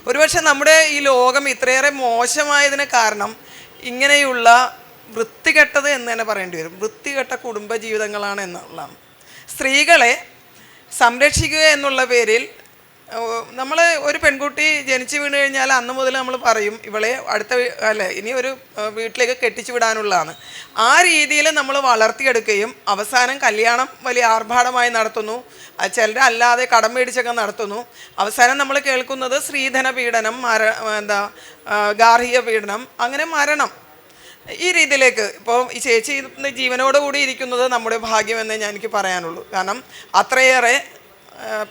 ഒരുപക്ഷെ നമ്മുടെ ഈ ലോകം ഇത്രയേറെ മോശമായതിന് കാരണം ഇങ്ങനെയുള്ള വൃത്തികെട്ടത് എന്ന് തന്നെ പറയേണ്ടി വരും. വൃത്തികെട്ട കുടുംബ ജീവിതങ്ങളാണ് എന്നുള്ളതാണ്. സ്ത്രീകളെ സംരക്ഷിക്കുക എന്നുള്ള പേരിൽ നമ്മൾ ഒരു പെൺകുട്ടി ജനിച്ചു വീണ് കഴിഞ്ഞാൽ അന്ന് മുതൽ നമ്മൾ പറയും ഇവളെ ഇനി ഒരു വീട്ടിലേക്ക് കെട്ടിച്ചു വിടാനുള്ളതാണ്. ആ രീതിയിൽ നമ്മൾ വളർത്തിയെടുക്കുകയും അവസാനം കല്യാണം വലിയ ആർഭാടമായി നടത്തുന്നു, ചിലർ അല്ലാതെ കടം മേടിച്ചൊക്കെ നടത്തുന്നു. അവസാനം നമ്മൾ കേൾക്കുന്നത് സ്ത്രീധന പീഡനം, ഗാർഹിക പീഡനം, അങ്ങനെ മരണം. ഈ രീതിയിലേക്ക് ഇപ്പോൾ ഈ ചേച്ചി ജീവനോടുകൂടി ഇരിക്കുന്നത് നമ്മുടെ ഭാഗ്യമെന്നേ എനിക്ക് പറയാനുള്ളൂ. കാരണം അത്രയേറെ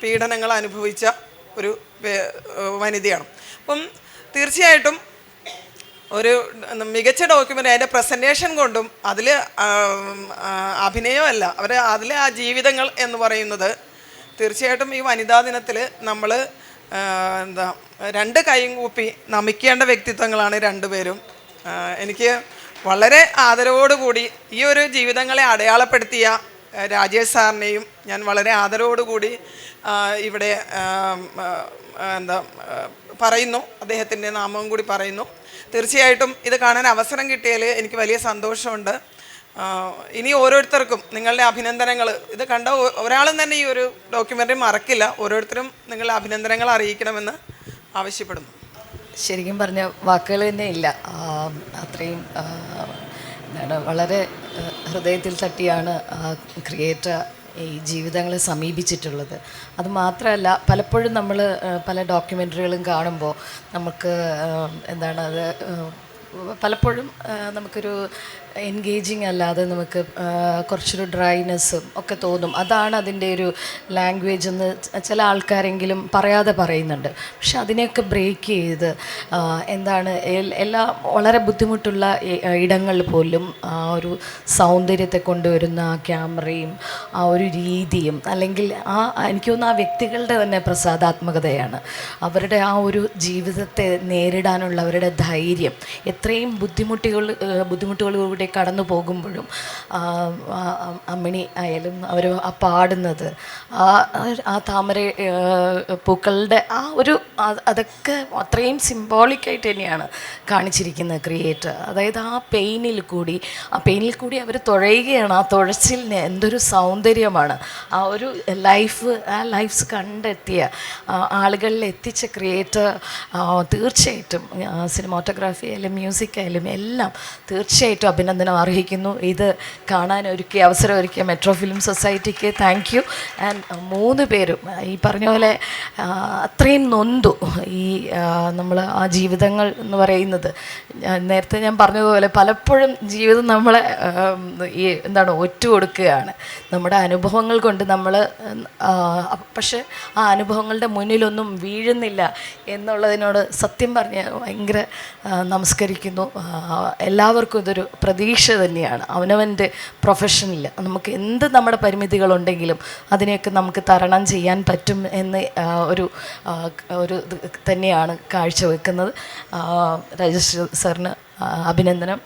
പീഡനങ്ങൾ അനുഭവിച്ച ഒരു വനിതയാണ്. അപ്പം തീർച്ചയായിട്ടും ഒരു മികച്ച ഡോക്യുമെൻ്റ് അതിൻ്റെ പ്രസൻറ്റേഷൻ കൊണ്ടും അതിൽ അഭിനയമല്ല അതിലെ ആ ജീവിതങ്ങൾ എന്ന് പറയുന്നത് തീർച്ചയായിട്ടും ഈ വനിതാ ദിനത്തിൽ നമ്മൾ 2 കൈയും കൂപ്പി നമിക്കേണ്ട വ്യക്തിത്വങ്ങളാണ് 2 പേരും. എനിക്ക് വളരെ ആദരവോടുകൂടി ഈ ഒരു ജീവിതങ്ങളെ അടയാളപ്പെടുത്തിയ രാജേഷ് സാറിനെയും ഞാൻ വളരെ ആദരവോടുകൂടി ഇവിടെ പറയുന്നു, അദ്ദേഹത്തിൻ്റെ നാമവും കൂടി പറയുന്നു. തീർച്ചയായിട്ടും ഇത് കാണാൻ അവസരം കിട്ടിയാൽ എനിക്ക് വലിയ സന്തോഷമുണ്ട്. ഇനി ഓരോരുത്തർക്കും നിങ്ങളുടെ അഭിനന്ദനങ്ങൾ, ഇത് കണ്ട ഒരാളും തന്നെ ഈ ഒരു ഡോക്യുമെൻ്ററി മറക്കില്ല. ഓരോരുത്തരും നിങ്ങളുടെ അഭിനന്ദനങ്ങൾ അറിയിക്കണമെന്ന് ആവശ്യപ്പെടുന്നു. ശരിക്കും പറഞ്ഞ വാക്കുകൾ തന്നെ ഇല്ല. അത്രയും വളരെ ഹൃദയത്തിൽ തട്ടിയാണ് ക്രിയേറ്റർ ഈ ജീവിതങ്ങളെ സമീപിച്ചിട്ടുള്ളത്. അതുമാത്രമല്ല, പലപ്പോഴും നമ്മൾ പല ഡോക്യുമെൻ്ററികളും കാണുമ്പോൾ നമുക്ക് അത് പലപ്പോഴും നമുക്കൊരു എൻഗേജിങ് അല്ലാതെ നമുക്ക് കുറച്ചൊരു ഡ്രൈനെസ്സും ഒക്കെ തോന്നും. അതാണ് അതിൻ്റെ ഒരു ലാംഗ്വേജ് എന്ന് ചില ആൾക്കാരെങ്കിലും പറയാതെ പറയുന്നുണ്ട്. പക്ഷെ അതിനെയൊക്കെ ബ്രേക്ക് ചെയ്ത് എല്ലാ വളരെ ബുദ്ധിമുട്ടുള്ള ഇടങ്ങളിൽ പോലും ആ ഒരു സൗന്ദര്യത്തെ കൊണ്ടുവരുന്ന ആ ക്യാമറയും ആ ഒരു രീതിയും, അല്ലെങ്കിൽ എനിക്ക് തോന്നുന്നു ആ വ്യക്തികളുടെ തന്നെ പ്രസാദാത്മകതയാണ്. അവരുടെ ആ ഒരു ജീവിതത്തെ നേരിടാനുള്ള അവരുടെ ധൈര്യം, എത്രയും ബുദ്ധിമുട്ടുകളിലൂടെ കടന്നു പോകുമ്പോഴും അമ്മിണി ആയാലും അവർ ആ പാടുന്നത്, ആ താമര പൂക്കളുടെ ആ ഒരു അതൊക്കെ അത്രയും സിംബോളിക്കായിട്ട് തന്നെയാണ് കാണിച്ചിരിക്കുന്നത് ക്രിയേറ്റർ. അതായത് ആ പെയിനിൽ കൂടി അവർ തുഴയുകയാണ്. ആ തുഴച്ചിലിന് എന്തൊരു സൗന്ദര്യമാണ്. ആ ഒരു ലൈഫ്സ് കണ്ടെത്തിയ ആളുകളിൽ എത്തിച്ച ക്രിയേറ്റർ തീർച്ചയായിട്ടും സിനിമാറ്റോഗ്രാഫി ആയാലും മ്യൂസിക് ആയാലും എല്ലാം തീർച്ചയായിട്ടും അഭിനന്ദനം അർഹിക്കുന്നു. ഇത് കാണാൻ അവസരം ഒരുക്കിയ മെട്രോ ഫിലിം സൊസൈറ്റിക്ക് താങ്ക് യു. ആൻഡ് 3 പേരും ഈ പറഞ്ഞ പോലെ അത്രയും നൊന്തു. ഈ നമ്മൾ ആ ജീവിതങ്ങൾ എന്ന് പറയുന്നത് നേരത്തെ ഞാൻ പറഞ്ഞതുപോലെ പലപ്പോഴും ജീവിതം നമ്മളെ ഈ ഒറ്റുകൊടുക്കുകയാണ് നമ്മുടെ അനുഭവങ്ങൾ കൊണ്ട് നമ്മൾ. പക്ഷെ ആ അനുഭവങ്ങളുടെ മുന്നിലൊന്നും വീഴുന്നില്ല എന്നുള്ളതിനോട് സത്യം പറഞ്ഞ് ഭയങ്കര നമസ്കരിക്കുന്നു. എല്ലാവർക്കും ഇതൊരു പ്രതീക്ഷ തന്നെയാണ്. അവനവൻ്റെ പ്രൊഫഷനിൽ നമുക്ക് എന്ത് നമ്മുടെ പരിമിതികളുണ്ടെങ്കിലും അതിനെയൊക്കെ നമുക്ക് തരണം ചെയ്യാൻ പറ്റും എന്ന് ഒരു തന്നെയാണ് കാഴ്ചവെക്കുന്നത്. രാജേഷ് സാറിന് അഭിനന്ദനം.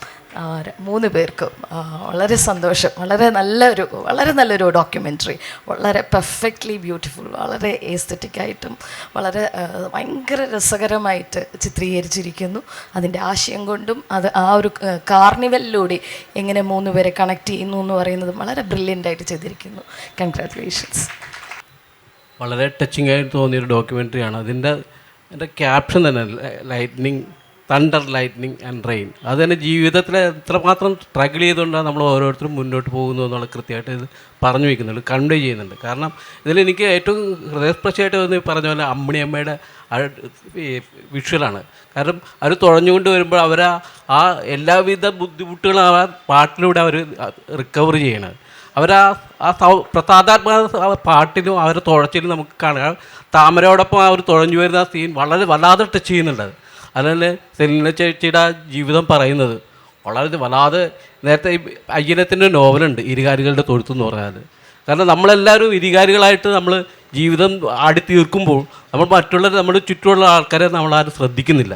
3 പേർക്കും വളരെ സന്തോഷം. വളരെ നല്ലൊരു ഡോക്യുമെൻ്ററി, വളരെ പെർഫെക്റ്റ്ലി ബ്യൂട്ടിഫുൾ, വളരെ എസ്തെറ്റിക്കായിട്ടും വളരെ ഭയങ്കര രസകരമായിട്ട് ചിത്രീകരിച്ചിരിക്കുന്നു. അതിൻ്റെ ആശയം കൊണ്ടും അത് ആ ഒരു കാർണിവലിലൂടെ എങ്ങനെ 3 പേരെ കണക്ട് ചെയ്യുന്നു എന്ന് പറയുന്നത് വളരെ ബ്രില്യൻ്റായിട്ട് ചെയ്തിരിക്കുന്നു. കൺഗ്രാറ്റുലേഷൻസ്. വളരെ ടച്ചിങ് ആയിട്ട് തോന്നിയൊരു ഡോക്യുമെൻ്ററിയാണ്. എൻ്റെ ക്യാപ്ഷൻ തന്നെ lightning, thunder, lightning and rain. അത് തന്നെ ജീവിതത്തിൽ എത്രമാത്രം സ്ട്രഗിൾ ചെയ്തുകൊണ്ടാണ് നമ്മൾ ഓരോരുത്തരും മുന്നോട്ട് പോകുന്നു എന്നുള്ള കൃത്യമായിട്ട് ഇത് പറഞ്ഞു വയ്ക്കുന്നുണ്ട്, കൺവേ ചെയ്യുന്നുണ്ട്. കാരണം ഇതിലെനിക്ക് ഏറ്റവും ഹൃദയസ്പർശമായിട്ട് തോന്നി പറഞ്ഞ പോലെ അമ്മിണിയമ്മയുടെ വിഷ്വലാണ്. കാരണം അവർ തുഴഞ്ഞുകൊണ്ട് വരുമ്പോൾ ആ എല്ലാവിധ ബുദ്ധിമുട്ടുകളും ആ പാട്ടിലൂടെ അവർ റിക്കവർ ചെയ്യണത്. പ്രസാദാത്മക പാട്ടിലും അവരെ തുഴച്ചിലും നമുക്ക് കാണാം. താമരയോടൊപ്പം അവർ തുഴഞ്ഞു വരുന്ന ആ സീൻ വല്ലാതെ ടച്ച് ചെയ്യുന്നുണ്ട്. അതുപോലെ സെലീന ചേച്ചിയുടെ ജീവിതം പറയുന്നത് വല്ലാതെ. നേരത്തെ ഈ അയ്യനത്തിൻ്റെ നോവലുണ്ട് ഇരുകാരികളുടെ തൊഴുത്ത് എന്ന് പറഞ്ഞാൽ. കാരണം നമ്മളെല്ലാവരും ഇരുകാരികളായിട്ട് നമ്മൾ ജീവിതം തീർക്കുമ്പോൾ നമ്മൾ നമ്മുടെ ചുറ്റുമുള്ള ആൾക്കാരെ നമ്മളാരും ശ്രദ്ധിക്കുന്നില്ല.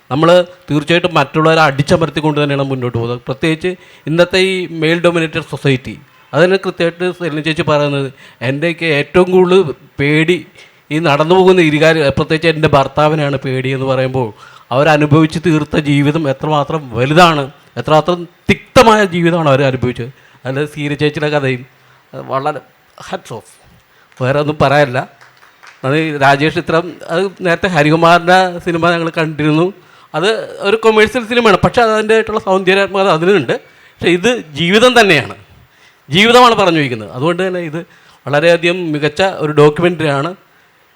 നമ്മൾ തീർച്ചയായിട്ടും മറ്റുള്ളവരെ അടിച്ചമർത്തിക്കൊണ്ട് തന്നെയാണ് മുന്നോട്ട് പോകുന്നത്. പ്രത്യേകിച്ച് ഇന്നത്തെ ഈ മെയിൽ ഡൊമിനേറ്റഡ് സൊസൈറ്റി. അതിന് കൃത്യമായിട്ട് സെലീന ചേച്ചി പറയുന്നത് എൻ്റെയൊക്കെ ഏറ്റവും കൂടുതൽ പേടി ഈ നടന്നു പോകുന്ന ഇരുകാരി, പ്രത്യേകിച്ച് എൻ്റെ ഭർത്താവിനാണ് പേടി എന്ന് പറയുമ്പോൾ അവരനുഭവിച്ച് തീർത്ത ജീവിതം എത്രമാത്രം വലുതാണ്, എത്രമാത്രം തിക്തമായ ജീവിതമാണ് അവർ അനുഭവിച്ചത്. അതിൽ സീര ചേച്ചിയുടെ കഥയും വളരെ ഹാറ്റ്സ് ഓഫ്, വേറെ ഒന്നും പറയാനില്ല. അത് രാജേഷ് അത് നേരത്തെ ഹരികുമാറിൻ്റെ സിനിമ ഞങ്ങൾ കണ്ടിരുന്നു. അത് ഒരു കൊമേഴ്സ്യൽ സിനിമയാണ്, പക്ഷേ അതിൻ്റെതായിട്ടുള്ള സൗന്ദര്യാത്മകത അതിനുണ്ട്. പക്ഷേ ഇത് ജീവിതം തന്നെയാണ്, ജീവിതമാണ് പറഞ്ഞു വയ്ക്കുന്നത്. അതുകൊണ്ട് തന്നെ ഇത് വളരെയധികം മികച്ച ഒരു ഡോക്യുമെൻ്ററിയാണ്.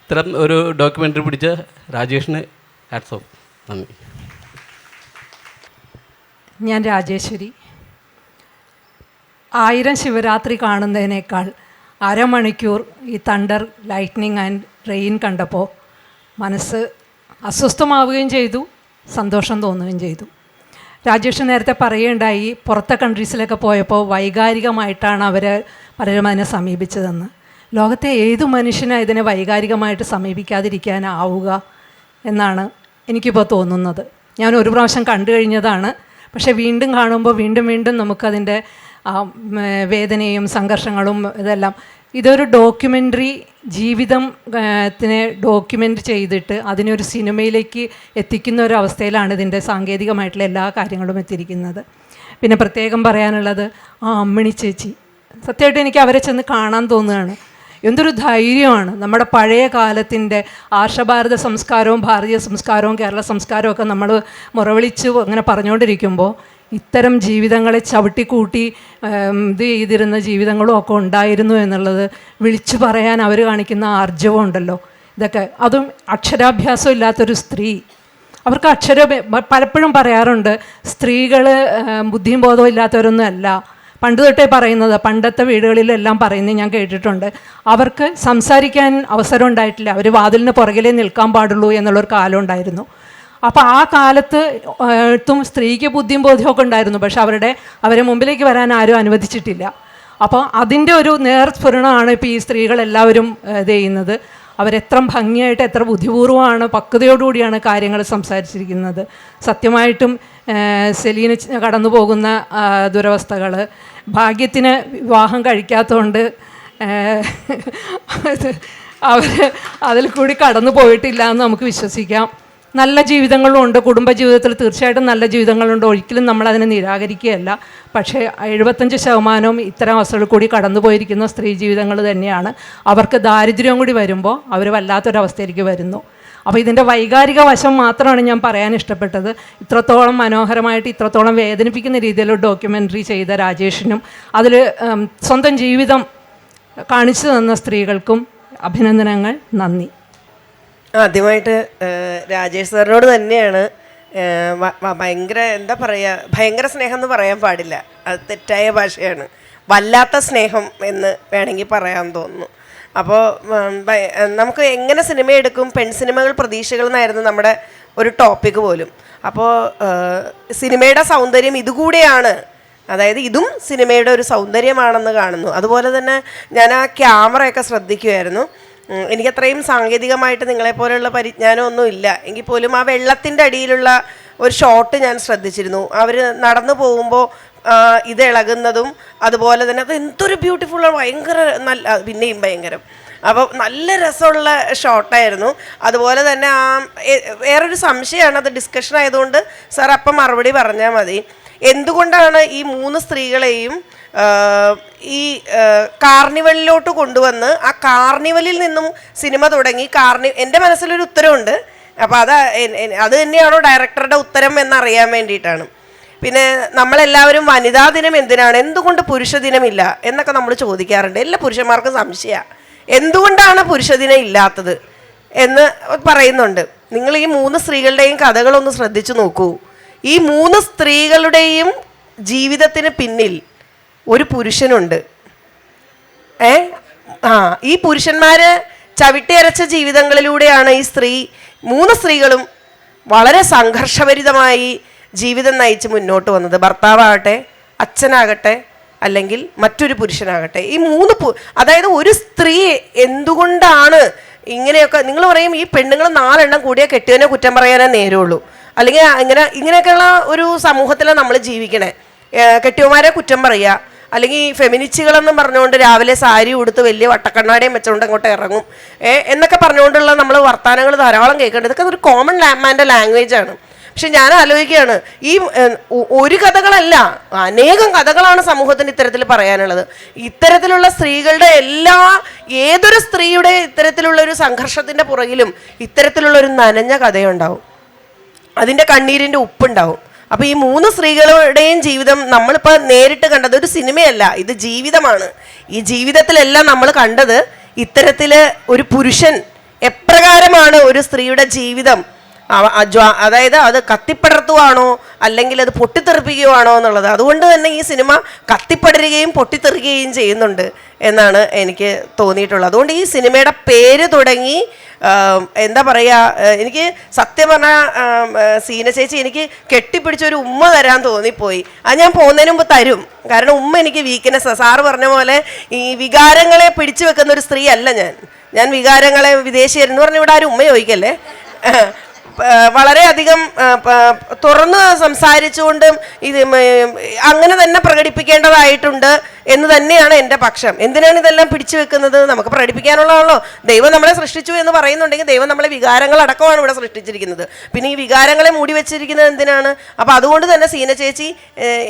ഇത്തരം ഒരു ഡോക്യുമെൻ്ററി പിടിച്ച രാജേഷിന് ഹാറ്റ്സ് ഓഫ്. നന്ദി. ഞാൻ രാജേശ്വരി. 1000 ശിവരാത്രി കാണുന്നതിനേക്കാൾ അരമണിക്കൂർ ഈ തണ്ടർ, ലൈറ്റ്നിങ് ആൻഡ് റെയിൻ കണ്ടപ്പോൾ മനസ്സ് അസ്വസ്ഥമാവുകയും ചെയ്തു, സന്തോഷം തോന്നുകയും ചെയ്തു. രാജേഷ് നേരത്തെ പറയുകയുണ്ടായി പുറത്തെ കൺട്രീസിലൊക്കെ പോയപ്പോൾ വൈകാരികമായിട്ടാണ് അവർ പലരും അതിനെ സമീപിച്ചതെന്ന്. ലോകത്തെ ഏതു മനുഷ്യനും ഇതിനെ വൈകാരികമായിട്ട് സമീപിക്കാതിരിക്കാനാവുക എന്നാണ് എനിക്കിപ്പോൾ തോന്നുന്നത്. ഞാൻ ഒരു പ്രാവശ്യം കണ്ടു കഴിഞ്ഞതാണ്, പക്ഷേ വീണ്ടും കാണുമ്പോൾ വീണ്ടും നമുക്കതിൻ്റെ വേദനയും സംഘർഷങ്ങളും ഇതെല്ലാം. ഇതൊരു ഡോക്യുമെൻ്ററി, ജീവിതത്തിനെ ഡോക്യുമെൻ്റ് ചെയ്തിട്ട് അതിനെ ഒരു സിനിമയിലേക്ക് എത്തിക്കുന്ന ഒരു അവസ്ഥയിലാണ് ഇതിൻ്റെ സാങ്കേതികമായിട്ടുള്ള എല്ലാ കാര്യങ്ങളും എത്തിയിരിക്കുന്നത്. പിന്നെ പ്രത്യേകം പറയാനുള്ളത് അമ്മിണി ചേച്ചി. സത്യമായിട്ട് എനിക്ക് അവരെ ചെന്ന് കാണാൻ തോന്നുകയാണ്. എന്തൊരു ധൈര്യമാണ്. നമ്മുടെ പഴയ കാലത്തിൻ്റെ ആർഷഭാരത സംസ്കാരവും ഭാരതീയ സംസ്കാരവും കേരള സംസ്കാരവും ഒക്കെ നമ്മൾ മുറവിളിച്ച് അങ്ങനെ പറഞ്ഞുകൊണ്ടിരിക്കുമ്പോൾ ഇത്തരം ജീവിതങ്ങളെ ചവിട്ടിക്കൂട്ടി ഇത് ചെയ്തിരുന്ന ജീവിതങ്ങളും ഒക്കെ ഉണ്ടായിരുന്നു എന്നുള്ളത് വിളിച്ചു പറയാൻ അവർ കാണിക്കുന്ന ആർജവം ഉണ്ടല്ലോ. ഇതൊക്കെ അതും അക്ഷരാഭ്യാസം ഇല്ലാത്തൊരു സ്ത്രീ. അവർക്ക് പലപ്പോഴും പറയാറുണ്ട് സ്ത്രീകൾ ബുദ്ധിയും ബോധവും ഇല്ലാത്തവരൊന്നും അല്ല. പണ്ട് തൊട്ടേ പറയുന്നത്, പണ്ടത്തെ വീടുകളിലെല്ലാം പറയുന്നത് ഞാൻ കേട്ടിട്ടുണ്ട്. അവർക്ക് സംസാരിക്കാൻ അവസരം ഉണ്ടായിട്ടില്ല, അവർ വാതിലിന് പുറകിലേ നിൽക്കാൻ പാടുള്ളൂ എന്നുള്ളൊരു കാലം ഉണ്ടായിരുന്നു. അപ്പോൾ ആ കാലത്തും സ്ത്രീക്ക് ബുദ്ധിയും ബോധ്യമൊക്കെ ഉണ്ടായിരുന്നു, പക്ഷെ അവരെ മുമ്പിലേക്ക് വരാൻ ആരും അനുവദിച്ചിട്ടില്ല. അപ്പോൾ അതിൻ്റെ ഒരു നേർസ്ഫുരണമാണ് ഇപ്പോൾ ഈ സ്ത്രീകളെല്ലാവരും ഇത് ചെയ്യുന്നത്. അവരെത്ര ഭംഗിയായിട്ട് എത്ര ബുദ്ധിപൂർവ്വമാണ് പക്വതയോടുകൂടിയാണ് കാര്യങ്ങൾ സംസാരിച്ചിരിക്കുന്നത്. സത്യമായിട്ടും സെലീന കടന്നു പോകുന്ന ദുരവസ്ഥകൾ, ഭാഗ്യത്തിന് വിവാഹം കഴിക്കാത്തതുകൊണ്ട് അവർ അതിൽ കൂടി കടന്നു പോയിട്ടില്ല എന്ന് നമുക്ക് വിശ്വസിക്കാം. നല്ല ജീവിതങ്ങളും ഉണ്ട്, കുടുംബജീവിതത്തിൽ തീർച്ചയായിട്ടും നല്ല ജീവിതങ്ങളുണ്ട്, ഒരിക്കലും നമ്മളതിനെ നിരാകരിക്കുകയല്ല. പക്ഷേ 75% ഇത്തരം അവസ്ഥകളിൽ കൂടി കടന്നു പോയിരിക്കുന്ന സ്ത്രീ ജീവിതങ്ങൾ തന്നെയാണ്. അവർക്ക് ദാരിദ്ര്യം കൂടി വരുമ്പോൾ അവർ വല്ലാത്തൊരവസ്ഥയിലേക്ക് വരുന്നു. അപ്പോൾ ഇതിൻ്റെ വൈകാരിക വശം മാത്രമാണ് ഞാൻ പറയാൻ ഇഷ്ടപ്പെട്ടത്. ഇത്രത്തോളം മനോഹരമായിട്ട് ഇത്രത്തോളം വേദനിപ്പിക്കുന്ന രീതിയിലൊരു ഡോക്യുമെൻ്ററി ചെയ്ത രാജേഷിനും അതിൽ സ്വന്തം ജീവിതം കാണിച്ചു തന്ന സ്ത്രീകൾക്കും അഭിനന്ദനങ്ങൾ. നന്ദി. ആദ്യമായിട്ട് രാജേഷ് സാറിനോട് തന്നെയാണ് ഭയങ്കര എന്താ പറയുക, ഭയങ്കര സ്നേഹം എന്ന് പറയാൻ പാടില്ല, അത് തെറ്റായ ഭാഷയാണ്. വല്ലാത്ത സ്നേഹം എന്ന് വേണമെങ്കിൽ പറയാൻ തോന്നുന്നു. അപ്പോൾ നമുക്ക് എങ്ങനെ സിനിമ എടുക്കും, പെൺ സിനിമകൾ പ്രതീക്ഷകൾ എന്നായിരുന്നു നമ്മുടെ ഒരു ടോപ്പിക്ക് പോലും. അപ്പോൾ സിനിമയുടെ സൗന്ദര്യം ഇതുകൂടെയാണ്, അതായത് ഇതും സിനിമയുടെ ഒരു സൗന്ദര്യമാണെന്ന് കാണുന്നു. അതുപോലെ തന്നെ ഞാൻ ആ ക്യാമറയൊക്കെ ശ്രദ്ധിക്കുമായിരുന്നു. എനിക്കത്രയും സാങ്കേതികമായിട്ട് നിങ്ങളെപ്പോലെയുള്ള പരിജ്ഞാനമൊന്നും ഇല്ല എങ്കിൽ പോലും ആ വെള്ളത്തിൻ്റെ അടിയിലുള്ള ഒരു ഷോട്ട് ഞാൻ ശ്രദ്ധിച്ചിരുന്നു. അവർ നടന്നു പോകുമ്പോൾ ഇത് ഇളകുന്നതും അതുപോലെ തന്നെ അത് എന്തൊരു ബ്യൂട്ടിഫുൾ, ഭയങ്കര നല്ല, പിന്നെയും ഭയങ്കരം. അപ്പോൾ നല്ല രസമുള്ള ഷോട്ടായിരുന്നു. അതുപോലെ തന്നെ ആ വേറൊരു സംശയമാണ്, അത് ഡിസ്കഷൻ ആയതുകൊണ്ട് സാർ അപ്പം മറുപടി പറഞ്ഞാൽ മതി. എന്തുകൊണ്ടാണ് ഈ 3 സ്ത്രീകളെയും ഈ കാർണിവലിലോട്ട് കൊണ്ടുവന്ന് ആ കാർണിവലിൽ നിന്നും സിനിമ തുടങ്ങി എൻ്റെ മനസ്സിലൊരു ഉത്തരവുണ്ട്. അപ്പോൾ അത് തന്നെയാണോ ഡയറക്ടറുടെ ഉത്തരം എന്നറിയാൻ വേണ്ടിയിട്ടാണ്. പിന്നെ നമ്മളെല്ലാവരും വനിതാ ദിനം എന്തിനാണ്, എന്തുകൊണ്ട് പുരുഷ ദിനമില്ല എന്നൊക്കെ നമ്മൾ ചോദിക്കാറുണ്ട്. എല്ലാ പുരുഷന്മാർക്കും സംശയമാണ് എന്തുകൊണ്ടാണ് പുരുഷ ദിനം ഇല്ലാത്തത് എന്ന് പറയുന്നുണ്ട്. നിങ്ങൾ ഈ 3 സ്ത്രീകളുടെയും കഥകളൊന്ന് ശ്രദ്ധിച്ചു നോക്കൂ. ഈ 3 സ്ത്രീകളുടെയും ജീവിതത്തിന് പിന്നിൽ ഒരു പുരുഷനുണ്ട്. ഈ പുരുഷന്മാർ ചവിട്ടിയരച്ച ജീവിതങ്ങളിലൂടെയാണ് ഈ 3 സ്ത്രീകളും വളരെ സംഘർഷഭരിതമായി ജീവിതം നയിച്ച് മുന്നോട്ട് വന്നത്. ഭർത്താവാകട്ടെ, അച്ഛനാകട്ടെ, അല്ലെങ്കിൽ മറ്റൊരു പുരുഷനാകട്ടെ, ഈ 3 അതായത് ഒരു സ്ത്രീ എന്തുകൊണ്ടാണ് ഇങ്ങനെയൊക്കെ, നിങ്ങൾ പറയും ഈ പെണ്ണുങ്ങൾ 4 എണ്ണം കൂടിയാൽ കെട്ടിയവനെ കുറ്റം പറയാനേ നേരമുള്ളൂ, അല്ലെങ്കിൽ ഇങ്ങനെയൊക്കെയുള്ള ഒരു സമൂഹത്തിലാണ് നമ്മൾ ജീവിക്കണേ. കെട്ടിയവന്മാരെ കുറ്റം പറയുക, അല്ലെങ്കിൽ ഫെമിനിസ്റ്റുകളെന്നും പറഞ്ഞുകൊണ്ട് രാവിലെ സാരി ഉടുത്ത് വലിയ വട്ടക്കണ്ണാടിയും വെച്ചുകൊണ്ട് അങ്ങോട്ട് ഇറങ്ങും എന്നൊക്കെ പറഞ്ഞുകൊണ്ടുള്ള നമ്മൾ വർത്തമാനങ്ങൾ ധാരാളം കേൾക്കേണ്ടത്. ഇതൊക്കെ ഒരു കോമൺ മാൻ്റെ ലാംഗ്വേജാണ്. പക്ഷെ ഞാൻ ആലോചിക്കുകയാണ്, ഈ ഒരു കഥകളല്ല, അനേകം കഥകളാണ് സമൂഹത്തിന് ഇത്തരത്തിൽ പറയാനുള്ളത്. ഇത്തരത്തിലുള്ള സ്ത്രീകളുടെ ഏതൊരു സ്ത്രീയുടെ ഇത്തരത്തിലുള്ള ഒരു സംഘർഷത്തിൻ്റെ പുറകിലും ഇത്തരത്തിലുള്ള ഒരു നനഞ്ഞ കഥയുണ്ടാവും, അതിൻ്റെ കണ്ണീരിൻ്റെ ഉപ്പുണ്ടാവും. അപ്പോൾ ഈ 3 സ്ത്രീകളുടെയും ജീവിതം നമ്മളിപ്പോൾ നേരിട്ട് കണ്ടത് ഒരു സിനിമയല്ല, ഇത് ജീവിതമാണ്. ഈ ജീവിതത്തിലെല്ലാം നമ്മൾ കണ്ടത് ഇത്തരത്തിൽ ഒരു പുരുഷൻ എപ്രകാരമാണ് ഒരു സ്ത്രീയുടെ ജീവിതം, അതായത് അത് കത്തിപ്പടർത്തുവാണോ അല്ലെങ്കിൽ അത് പൊട്ടിത്തെറിപ്പിക്കുകയാണോ എന്നുള്ളത്. അതുകൊണ്ട് തന്നെ ഈ സിനിമ കത്തിപ്പടരുകയും പൊട്ടിത്തെറിക്കുകയും ചെയ്യുന്നുണ്ട് എന്നാണ് എനിക്ക് തോന്നിയിട്ടുള്ളത്. അതുകൊണ്ട് ഈ സിനിമയുടെ പേര് തുടങ്ങി എന്താ പറയുക, എനിക്ക് സത്യം പറഞ്ഞാൽ സീന ചേച്ചി എനിക്ക് കെട്ടിപ്പിടിച്ചൊരു ഉമ്മ തരാൻ തോന്നിപ്പോയി. അത് ഞാൻ പോകുന്നതിന് മുമ്പ് തരും, കാരണം ഉമ്മ എനിക്ക് വീക്ക്നെസ്സാണ്. സാറ് പറഞ്ഞ പോലെ ഈ വികാരങ്ങളെ പിടിച്ചു വെക്കുന്ന ഒരു സ്ത്രീ അല്ല ഞാൻ വികാരങ്ങളെ വിദേശീയരെന്ന് പറഞ്ഞ് ഇവിടെ ആരും ഉമ്മ ചോദിക്കല്ലേ, വളരെയധികം തുറന്ന് സംസാരിച്ചുകൊണ്ടും ഇത് അങ്ങനെ തന്നെ പ്രകടിപ്പിക്കേണ്ടതായിട്ടുണ്ട് എന്ന് തന്നെയാണ് എൻ്റെ പക്ഷം. എന്തിനാണ് ഇതെല്ലാം പിടിച്ചു വെക്കുന്നത്? നമുക്ക് പ്രകടിപ്പിക്കാനുള്ളതാണല്ലോ. ദൈവം നമ്മളെ സൃഷ്ടിച്ചു എന്ന് പറയുന്നുണ്ടെങ്കിൽ ദൈവം നമ്മളെ വികാരങ്ങളടക്കമാണ് ഇവിടെ സൃഷ്ടിച്ചിരിക്കുന്നത്. പിന്നെ ഈ വികാരങ്ങളെ മൂടി വെച്ചിരിക്കുന്നത് എന്തിനാണ്? അപ്പോൾ അതുകൊണ്ട് തന്നെ സീന ചേച്ചി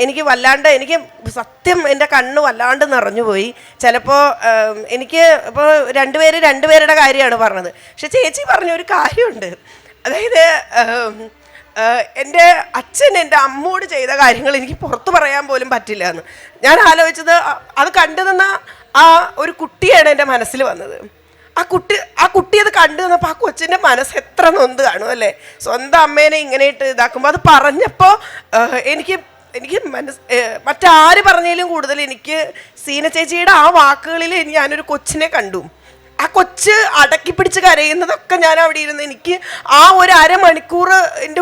എനിക്ക് സത്യം എൻ്റെ കണ്ണ് വല്ലാണ്ട് നിറഞ്ഞുപോയി. ചിലപ്പോൾ എനിക്ക് ഇപ്പോൾ രണ്ടുപേരുടെ കാര്യമാണ് പറഞ്ഞത്, പക്ഷെ ചേച്ചി പറഞ്ഞൊരു കാര്യമുണ്ട്. അതായത് എൻ്റെ അച്ഛൻ എൻ്റെ അമ്മോട് ചെയ്ത കാര്യങ്ങൾ എനിക്ക് പുറത്തു പറയാൻ പോലും പറ്റില്ല എന്ന് ഞാൻ ആലോചിച്ചത്. അത് കണ്ടു നിന്ന ആ ഒരു കുട്ടിയാണ് എൻ്റെ മനസ്സിൽ വന്നത്. ആ കുട്ടി അത് കണ്ടു നിന്നപ്പോൾ ആ കൊച്ചിൻ്റെ മനസ്സ് എത്ര നൊന്ത് കാണും അല്ലേ, സ്വന്തം അമ്മേനെ ഇങ്ങനെ ഇട്ട് ഇതാക്കുമ്പോൾ. അത് പറഞ്ഞപ്പോൾ എനിക്ക് മറ്റാര് പറഞ്ഞതിലും കൂടുതൽ എനിക്ക് സീന ചേച്ചിയുടെ ആ വാക്കുകളിൽ ഞാനൊരു കൊച്ചിനെ കണ്ടു. ആ കൊച്ച് അടക്കി പിടിച്ച് കരയുന്നതൊക്കെ ഞാൻ അവിടെ ഇരുന്ന് എനിക്ക് ആ ഒരു അരമണിക്കൂർ എൻ്റെ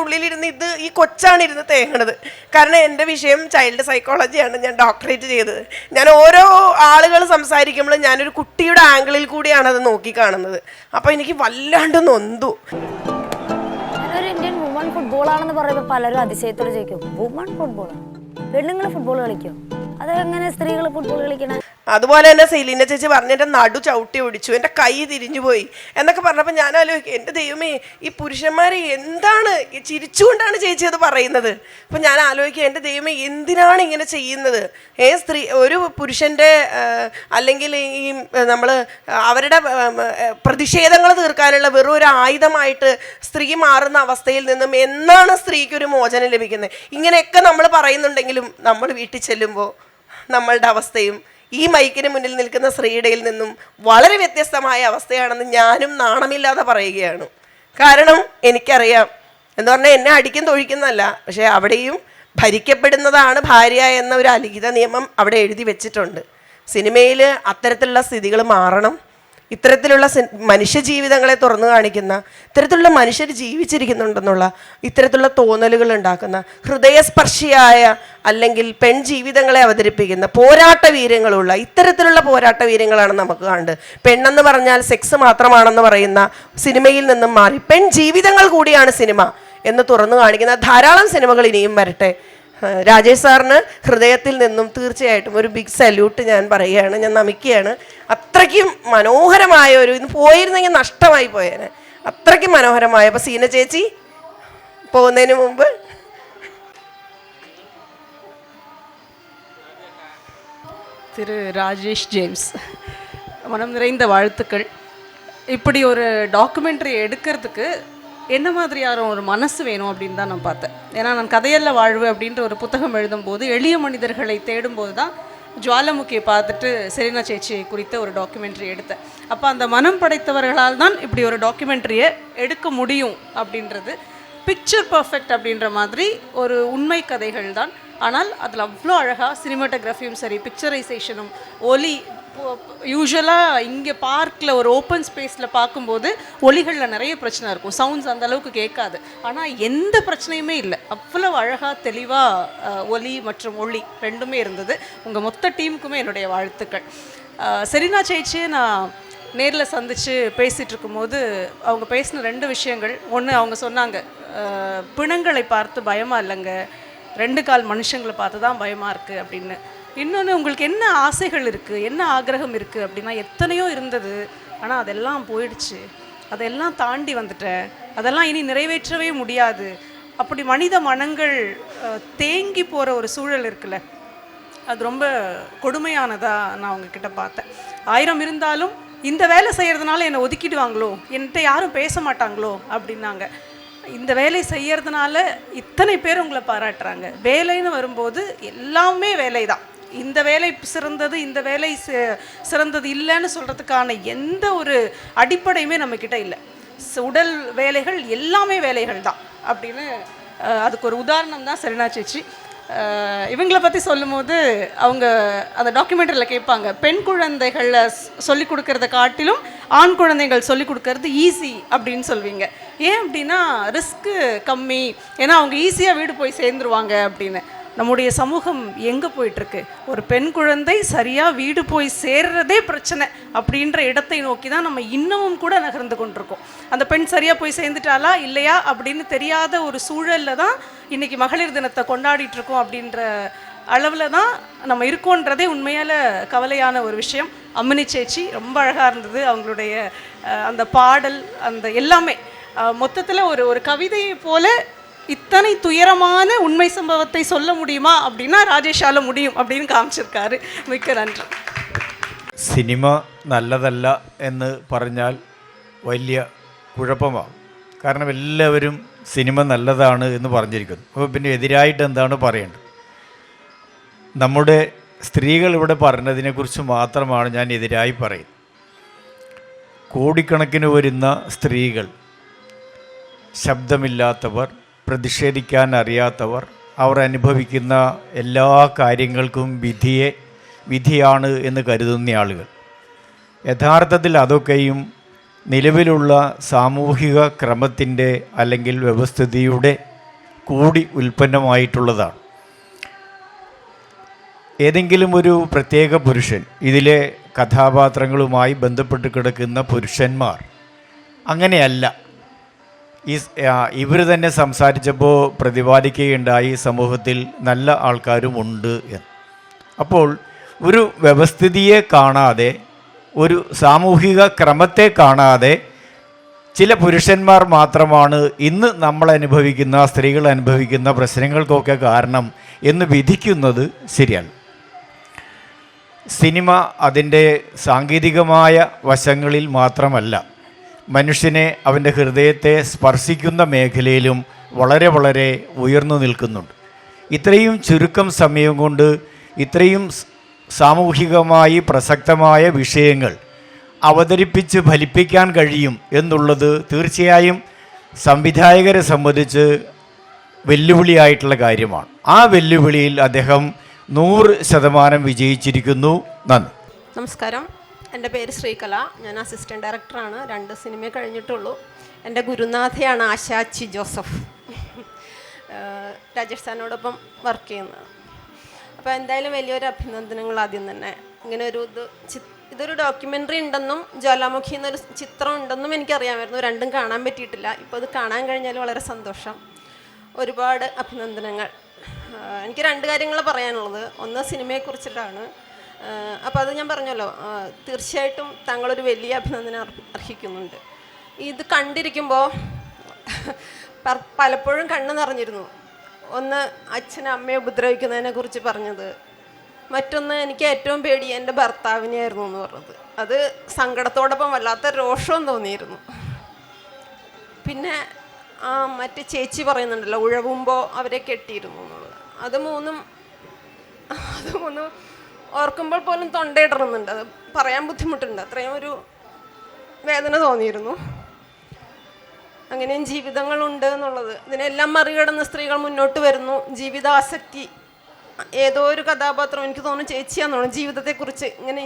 ഉള്ളിലിരുന്ന് ഈ കൊച്ചാണ് ഇരുന്ന് തേങ്ങണത്. കാരണം എൻ്റെ വിഷയം ചൈൽഡ് സൈക്കോളജിയാണ്, ഞാൻ ഡോക്ടറേറ്റ് ചെയ്തത്. ഞാൻ ഓരോ ആളുകൾ സംസാരിക്കുമ്പോഴും ഞാനൊരു കുട്ടിയുടെ ആംഗിളിൽ കൂടിയാണ് അത് നോക്കി കാണുന്നത്. അപ്പോൾ എനിക്ക് വല്ലാണ്ട് നൊന്തു. ഒരു ഇന്ത്യൻ വുമൺ ഫുട്ബോളാണെന്ന് പറയുമ്പോൾ പലരും അതിശയത്തോടെ ചോദിക്കും, വുമൺ ഫുട്ബോൾ, പെണ്ണുങ്ങൾ ഫുട്ബോൾ കളിക്കും? അതെങ്ങനെ സ്ത്രീകൾ ഫുട്ബോൾ കളിക്കണേ? അതുപോലെ തന്നെ സെലീന ചേച്ചി പറഞ്ഞ എൻ്റെ നടു ചവിട്ടി ഒടിച്ചു, എൻ്റെ കൈ തിരിഞ്ഞു പോയി എന്നൊക്കെ പറഞ്ഞപ്പോൾ ഞാൻ ആലോചിക്കും, എൻ്റെ ദൈവമേ, ഈ പുരുഷന്മാർ എന്താണ് ചിരിച്ചുകൊണ്ടാണ് ചേച്ചി അത് പറയുന്നത്. അപ്പം ഞാൻ ആലോചിക്കുക, എൻ്റെ ദൈവമേ, എന്തിനാണ് ഇങ്ങനെ ചെയ്യുന്നത്? സ്ത്രീ ഒരു പുരുഷൻ്റെ അല്ലെങ്കിൽ ഈ നമ്മൾ അവരുടെ പ്രതിഷേധങ്ങൾ തീർക്കാനുള്ള വെറും ഒരു ആയുധമായിട്ട് സ്ത്രീ മാറുന്ന അവസ്ഥയിൽ നിന്നും എന്നാണ് സ്ത്രീക്കൊരു മോചനം ലഭിക്കുന്നത്? ഇങ്ങനെയൊക്കെ നമ്മൾ പറയുന്നുണ്ടെങ്കിലും നമ്മൾ വീട്ടിൽ ചെല്ലുമ്പോൾ നമ്മളുടെ അവസ്ഥയും ഈ മൈക്കിന് മുന്നിൽ നിൽക്കുന്ന സ്ത്രീയുടെയിൽ നിന്നും വളരെ വ്യത്യസ്തമായ അവസ്ഥയാണെന്ന് ഞാനും നാണമില്ലാതെ പറയുകയാണ്. കാരണം എനിക്കറിയാം, എന്ന് പറഞ്ഞാൽ എന്നെ അടിക്കും തൊഴിക്കുന്നതല്ല, പക്ഷേ അവിടെയും ഭരിക്കപ്പെടുന്നതാണ് ഭാര്യ എന്ന ഒരു അലിഖിത നിയമം അവിടെ എഴുതി വെച്ചിട്ടുണ്ട്. സിനിമയിൽ അത്തരത്തിലുള്ള സ്ഥിതികൾ മാറണം. ഇത്തരത്തിലുള്ള മനുഷ്യജീവിതങ്ങളെ തുറന്നു കാണിക്കുന്ന, ഇത്തരത്തിലുള്ള മനുഷ്യർ ജീവിച്ചിരിക്കുന്നുണ്ടെന്നുള്ള ഇത്തരത്തിലുള്ള തോന്നലുകൾ ഉണ്ടാക്കുന്ന, ഹൃദയസ്പർശിയായ അല്ലെങ്കിൽ പെൺജീവിതങ്ങളെ അവതരിപ്പിക്കുന്ന പോരാട്ട വീര്യങ്ങളുള്ള ഇത്തരത്തിലുള്ള പോരാട്ട വീര്യങ്ങളാണ് നമുക്ക് കണ്ട്. പെണ്ണെന്ന് പറഞ്ഞാൽ സെക്സ് മാത്രമാണെന്ന് പറയുന്ന സിനിമയിൽ നിന്നും മാറി പെൺജീവിതങ്ങൾ കൂടിയാണ് സിനിമ എന്ന് തുറന്നു കാണിക്കുന്ന ധാരാളം സിനിമകൾ ഇനിയും വരട്ടെ. രാജേഷ് സാറിന് ഹൃദയത്തിൽ നിന്നും തീർച്ചയായിട്ടും ഒരു ബിഗ് സല്യൂട്ട് ഞാൻ പറയുകയാണ്, ഞാൻ നമിക്കുകയാണ്. അത്രയ്ക്കും മനോഹരമായ ഒരു, ഇന്ന് പോയിരുന്നെങ്കിൽ നഷ്ടമായി പോയേനെ, അത്രയ്ക്കും മനോഹരമായ. അപ്പോൾ സീന ചേച്ചി പോകുന്നതിന് മുമ്പ് திரு ராஜேஷ் ஜேம்ஸ், மனம் நிறைந்த வாழ்த்துக்கள். இப்படி ஒரு டாக்குமெண்ட்ரி எடுக்கிறதுக்கு என்ன மாதிரியான ஒரு மனசு வேணும் அப்படின்னு தான் நான் பார்த்தேன். ஏன்னா நான் கதையல்ல வாழ்வு அப்படின்ற ஒரு புத்தகம் எழுதும்போது எளிய மனிதர்களை தேடும்போது தான் ஜுவாலாமுகியை பார்த்துட்டு செலினா சேச்சியை குறித்த ஒரு டாக்குமெண்ட்ரி எடுத்தேன். அப்போ அந்த மனம் படைத்தவர்களால் தான் இப்படி ஒரு டாக்குமெண்ட்ரியை எடுக்க முடியும் அப்படின்றது பிக்சர் பர்ஃபெக்ட் அப்படின்ற மாதிரி ஒரு உண்மை கதைகள் தான். ஆனால் அதில் அவ்வளோ அழகாக சினிமாட்டோகிராஃபியும் சரி, பிக்சரைசேஷனும், ஒலி, யூஸ்வலாக இங்கே பார்க்கில் ஒரு ஓப்பன் ஸ்பேஸில் பார்க்கும்போது ஒலிகளில் நிறைய பிரச்சனை இருக்கும், சவுண்ட்ஸ் அந்த அளவுக்கு கேட்காது. ஆனால் எந்த பிரச்சனையுமே இல்லை, அவ்வளோ அழகாக தெளிவாக ஒலி மற்றும் ஒளி ரெண்டுமே இருந்தது. உங்கள் மொத்த டீமுக்குமே என்னுடைய வாழ்த்துக்கள். செலினா சேச்சியை நான் நேரில் சந்தித்து பேசிகிட்டு இருக்கும்போது அவங்க பேசின 2 விஷயங்கள். ஒன்று, அவங்க சொன்னாங்க, பிணங்களை பார்த்து பயமாக இல்லைங்க, 2 கால் மனுஷங்களை பார்த்து தான் பயமாக இருக்குது அப்படின்னு. இன்னொன்று, உங்களுக்கு என்ன ஆசைகள் இருக்குது, என்ன ஆக்ரகம் இருக்குது அப்படின்னா எத்தனையோ இருந்தது, ஆனால் அதெல்லாம் போயிடுச்சு, அதெல்லாம் தாண்டி வந்துட்டேன், அதெல்லாம் இனி நிறைவேற்றவே முடியாது. அப்படி மனித மனங்கள் தேங்கி போகிற ஒரு சூழல் இருக்குல்ல, அது ரொம்ப கொடுமையானதாக நான் அவங்கக்கிட்ட பார்த்தேன். 1000 இருந்தாலும் இந்த வேலை செய்கிறதுனால என்னை ஒதுக்கிடுவாங்களோ, என்கிட்ட யாரும் பேச மாட்டாங்களோ அப்படின்னாங்க. இந்த வேலை செய்யறதுனால இத்தனை பேர் உங்களை பாராட்டுறாங்க. வேலைன்னு வரும்போது எல்லாமே வேலை தான். இந்த வேலை சிறந்தது, இந்த வேலை சிறந்தது இல்லைன்னு சொல்கிறதுக்கான எந்த ஒரு அடிப்படையுமே நம்மக்கிட்ட இல்லை. உடல் வேலைகள் எல்லாமே வேலைகள் தான் அப்படின்னு அதுக்கு ஒரு உதாரணம் தான் செலினா சேச்சி. இவங்களை பற்றி சொல்லும்போது அவங்க அந்த டாக்குமெண்ட்ரியில் கேட்பாங்க, பெண் குழந்தைகளை சொல்லிக் கொடுக்கறத காட்டிலும் ஆண் குழந்தைகள் சொல்லிக் கொடுக்கறது ஈஸி அப்படின்னு சொல்வீங்க. ஏன் அப்படின்னா ரிஸ்க்கு கம்மி, ஏன்னா அவங்க ஈஸியாக வீடு போய் சேர்ந்துருவாங்க அப்படின்னு. நம்முடைய சமூகம் எங்கே போயிட்டுருக்கு? ஒரு பெண் குழந்தை சரியாக வீடு போய் சேர்றதே பிரச்சனை அப்படின்ற இடத்தை நோக்கி தான் நம்ம இன்னமும் கூட நகர்ந்து கொண்டிருக்கோம். அந்த பெண் சரியாக போய் சேர்ந்துட்டாளா இல்லையா அப்படின்னு தெரியாத ஒரு சூழலில் தான் இன்றைக்கி மகளிர் தினத்தை கொண்டாடிட்டுருக்கோம். அப்படின்ற அளவில் தான் நம்ம இருக்கோன்றதே உண்மையால் கவலையான ஒரு விஷயம். அம்மினி சேச்சி ரொம்ப அழகாக இருந்தது, அவங்களுடைய அந்த பாடல், அந்த எல்லாமே மொத்தத்தில் ஒரு கவிதையை போல இத்தனை துயரமான உண்மை சம்பவத்தை சொல்ல முடியுமா அப்படின்னா ராஜேஷால முடியும் அப்படின்னு காமிச்சிருக்காரு. மிக்க நன்றி. സിനിമ നല്ലതല്ല എന്ന് പറഞ്ഞാൽ വലിയ കുഴപ്പമാകും. കാരണം എല്ലാവരും സിനിമ നല്ലതാണ് എന്ന് പറഞ്ഞിരിക്കുന്നു. അപ്പോൾ പിന്നെ എതിരായിട്ട് എന്താണ് പറയേണ്ടത്? നമ്മുടെ സ്ത്രീകൾ ഇവിടെ പറഞ്ഞതിനെക്കുറിച്ച് മാത്രമാണ് ഞാൻ എതിരായി പറയുന്നത്. കോടിക്കണക്കിന് വരുന്ന സ്ത്രീകൾ, ശബ്ദമില്ലാത്തവർ, പ്രതിഷേധിക്കാൻ അറിയാത്തവർ, അവർ അനുഭവിക്കുന്ന എല്ലാ കാര്യങ്ങൾക്കും വിധിയാണ് എന്ന് കരുതുന്ന ആളുകൾ, യഥാർത്ഥത്തിൽ അതൊക്കെയും നിലവിലുള്ള സാമൂഹിക ക്രമത്തിൻ്റെ അല്ലെങ്കിൽ വ്യവസ്ഥിതിയുടെ കൂടി ഉൽപ്പന്നമായിട്ടുള്ളതാണ്. ഏതെങ്കിലും ഒരു പ്രത്യേക പുരുഷൻ, ഇതിലെ കഥാപാത്രങ്ങളുമായി ബന്ധപ്പെട്ട് കിടക്കുന്ന പുരുഷന്മാർ അങ്ങനെയല്ല. ഇവർ തന്നെ സംസാരിച്ചപ്പോൾ പ്രതിപാദിക്കുകയുണ്ടായി, സമൂഹത്തിൽ നല്ല ആൾക്കാരും ഉണ്ട് എന്ന്. അപ്പോൾ ഒരു വ്യവസ്ഥിതിയെ കാണാതെ, ഒരു സാമൂഹിക ക്രമത്തെ കാണാതെ ചില പുരുഷന്മാർ മാത്രമാണ് ഇന്ന് നമ്മൾ അനുഭവിക്കുന്ന, സ്ത്രീകൾ അനുഭവിക്കുന്ന പ്രശ്നങ്ങൾക്കൊക്കെ കാരണം എന്ന് വിധിക്കുന്നത് ശരിയാണ്. സിനിമ അതിൻ്റെ സാങ്കേതികമായ വശങ്ങളിൽ മാത്രമല്ല, മനുഷ്യനെ അവൻ്റെ ഹൃദയത്തെ സ്പർശിക്കുന്ന മേഖലയിലും വളരെ വളരെ ഉയർന്നു നിൽക്കുന്നുണ്ട്. ഇത്രയും ചുരുക്കം സമയം കൊണ്ട് ഇത്രയും സാമൂഹികമായി പ്രസക്തമായ വിഷയങ്ങൾ അവതരിപ്പിച്ച് ഫലിപ്പിക്കാൻ കഴിയും എന്നുള്ളത് തീർച്ചയായും സംവിധായകരെ സംബന്ധിച്ച് വെല്ലുവിളിയായിട്ടുള്ള കാര്യമാണ്. ആ വെല്ലുവിളിയിൽ അദ്ദേഹം 100% വിജയിച്ചിരിക്കുന്നു. നന്ദി. നമസ്കാരം, എൻ്റെ പേര് ശ്രീകല. ഞാൻ അസിസ്റ്റൻറ്റ് ഡയറക്ടറാണ്. 2 സിനിമ കഴിഞ്ഞിട്ടുള്ളൂ. എൻ്റെ ഗുരുനാഥയാണ് ആശാച്ചി ജോസഫ്, രാജേഷ് സാറിനോടൊപ്പം വർക്ക് ചെയ്യുന്നത്. അപ്പോൾ എന്തായാലും വലിയൊരു അഭിനന്ദനങ്ങൾ ആദ്യം തന്നെ. ഇങ്ങനെ ഒരു ഇതൊരു ഡോക്യുമെൻ്ററി ഉണ്ടെന്നും ജ്വാലാമുഖി എന്നൊരു ചിത്രം ഉണ്ടെന്നും എനിക്കറിയാമായിരുന്നു. 2ഉം കാണാൻ പറ്റിയിട്ടില്ല. ഇപ്പോൾ അത് കാണാൻ കഴിഞ്ഞാൽ വളരെ സന്തോഷം. ഒരുപാട് അഭിനന്ദനങ്ങൾ. എനിക്ക് 2 കാര്യങ്ങൾ പറയാനുള്ളത്. ഒന്ന് സിനിമയെക്കുറിച്ചിട്ടാണ്. അപ്പോൾ അത് ഞാൻ പറഞ്ഞല്ലോ, തീർച്ചയായിട്ടും താങ്കളൊരു വലിയ അഭിനന്ദനം അർഹിക്കുന്നുണ്ട്. ഇത് കണ്ടിരിക്കുമ്പോൾ പലപ്പോഴും കണ്ണ് നിറഞ്ഞിരുന്നു. ഒന്ന് അച്ഛനെ അമ്മയെ ഉപദ്രവിക്കുന്നതിനെ കുറിച്ച് പറഞ്ഞത്, മറ്റൊന്ന് എനിക്ക് ഏറ്റവും പേടി എൻ്റെ ഭർത്താവിനെയായിരുന്നു എന്ന് പറഞ്ഞത്. അത് സങ്കടത്തോടൊപ്പം വല്ലാത്ത രോഷവും തോന്നിയിരുന്നു. പിന്നെ മറ്റേ ചേച്ചി പറയുന്നുണ്ടല്ലോ, ഉഴവുമ്പോൾ അവരെ കെട്ടിയിരുന്നു എന്നുള്ളത്. അത് മൂന്നും ഓർക്കുമ്പോൾ പോലും തൊണ്ടയിടറുന്നുണ്ട്. അത് പറയാൻ ബുദ്ധിമുട്ടുണ്ട്. അത്രയും ഒരു വേദന തോന്നിയിരുന്നു. അങ്ങനെയും ജീവിതങ്ങളുണ്ട് എന്നുള്ളത്. ഇതിനെല്ലാം മറികടന്ന് സ്ത്രീകൾ മുന്നോട്ട് വരുന്നു. ജീവിതാസക്തി, ഏതോ ഒരു കഥാപാത്രം, എനിക്ക് തോന്നുന്നു ചേച്ചിയാന്ന് തോന്നുന്നു, ജീവിതത്തെക്കുറിച്ച് ഇങ്ങനെ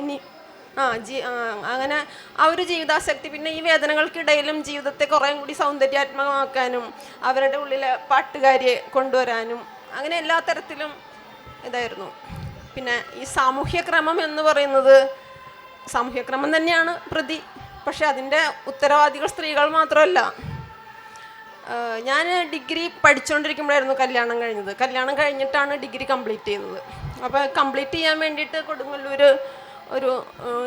അങ്ങനെ ആ ഒരു ജീവിതാസക്തി. പിന്നെ ഈ വേദനകൾക്കിടയിലും ജീവിതത്തെ കുറേ കൂടി സൗന്ദര്യാത്മകമാക്കാനും അവരുടെ ഉള്ളിലെ പാട്ടുകാരിയെ കൊണ്ടുവരാനും അങ്ങനെ എല്ലാ തരത്തിലും ഇതായിരുന്നു. പിന്നെ ഈ സാമൂഹ്യക്രമം എന്ന് പറയുന്നത് സാമൂഹ്യക്രമം തന്നെയാണ് പ്രതി. പക്ഷെ അതിൻ്റെ ഉത്തരവാദികൾ സ്ത്രീകൾ മാത്രമല്ല. ഞാൻ ഡിഗ്രി പഠിച്ചുകൊണ്ടിരിക്കുമ്പോഴായിരുന്നു കല്യാണം കഴിഞ്ഞത്. കല്യാണം കഴിഞ്ഞിട്ടാണ് ഡിഗ്രി കംപ്ലീറ്റ് ചെയ്തത്. അപ്പോൾ കംപ്ലീറ്റ് ചെയ്യാൻ വേണ്ടിയിട്ട് കൊടുങ്ങല്ലൂർ ഒരു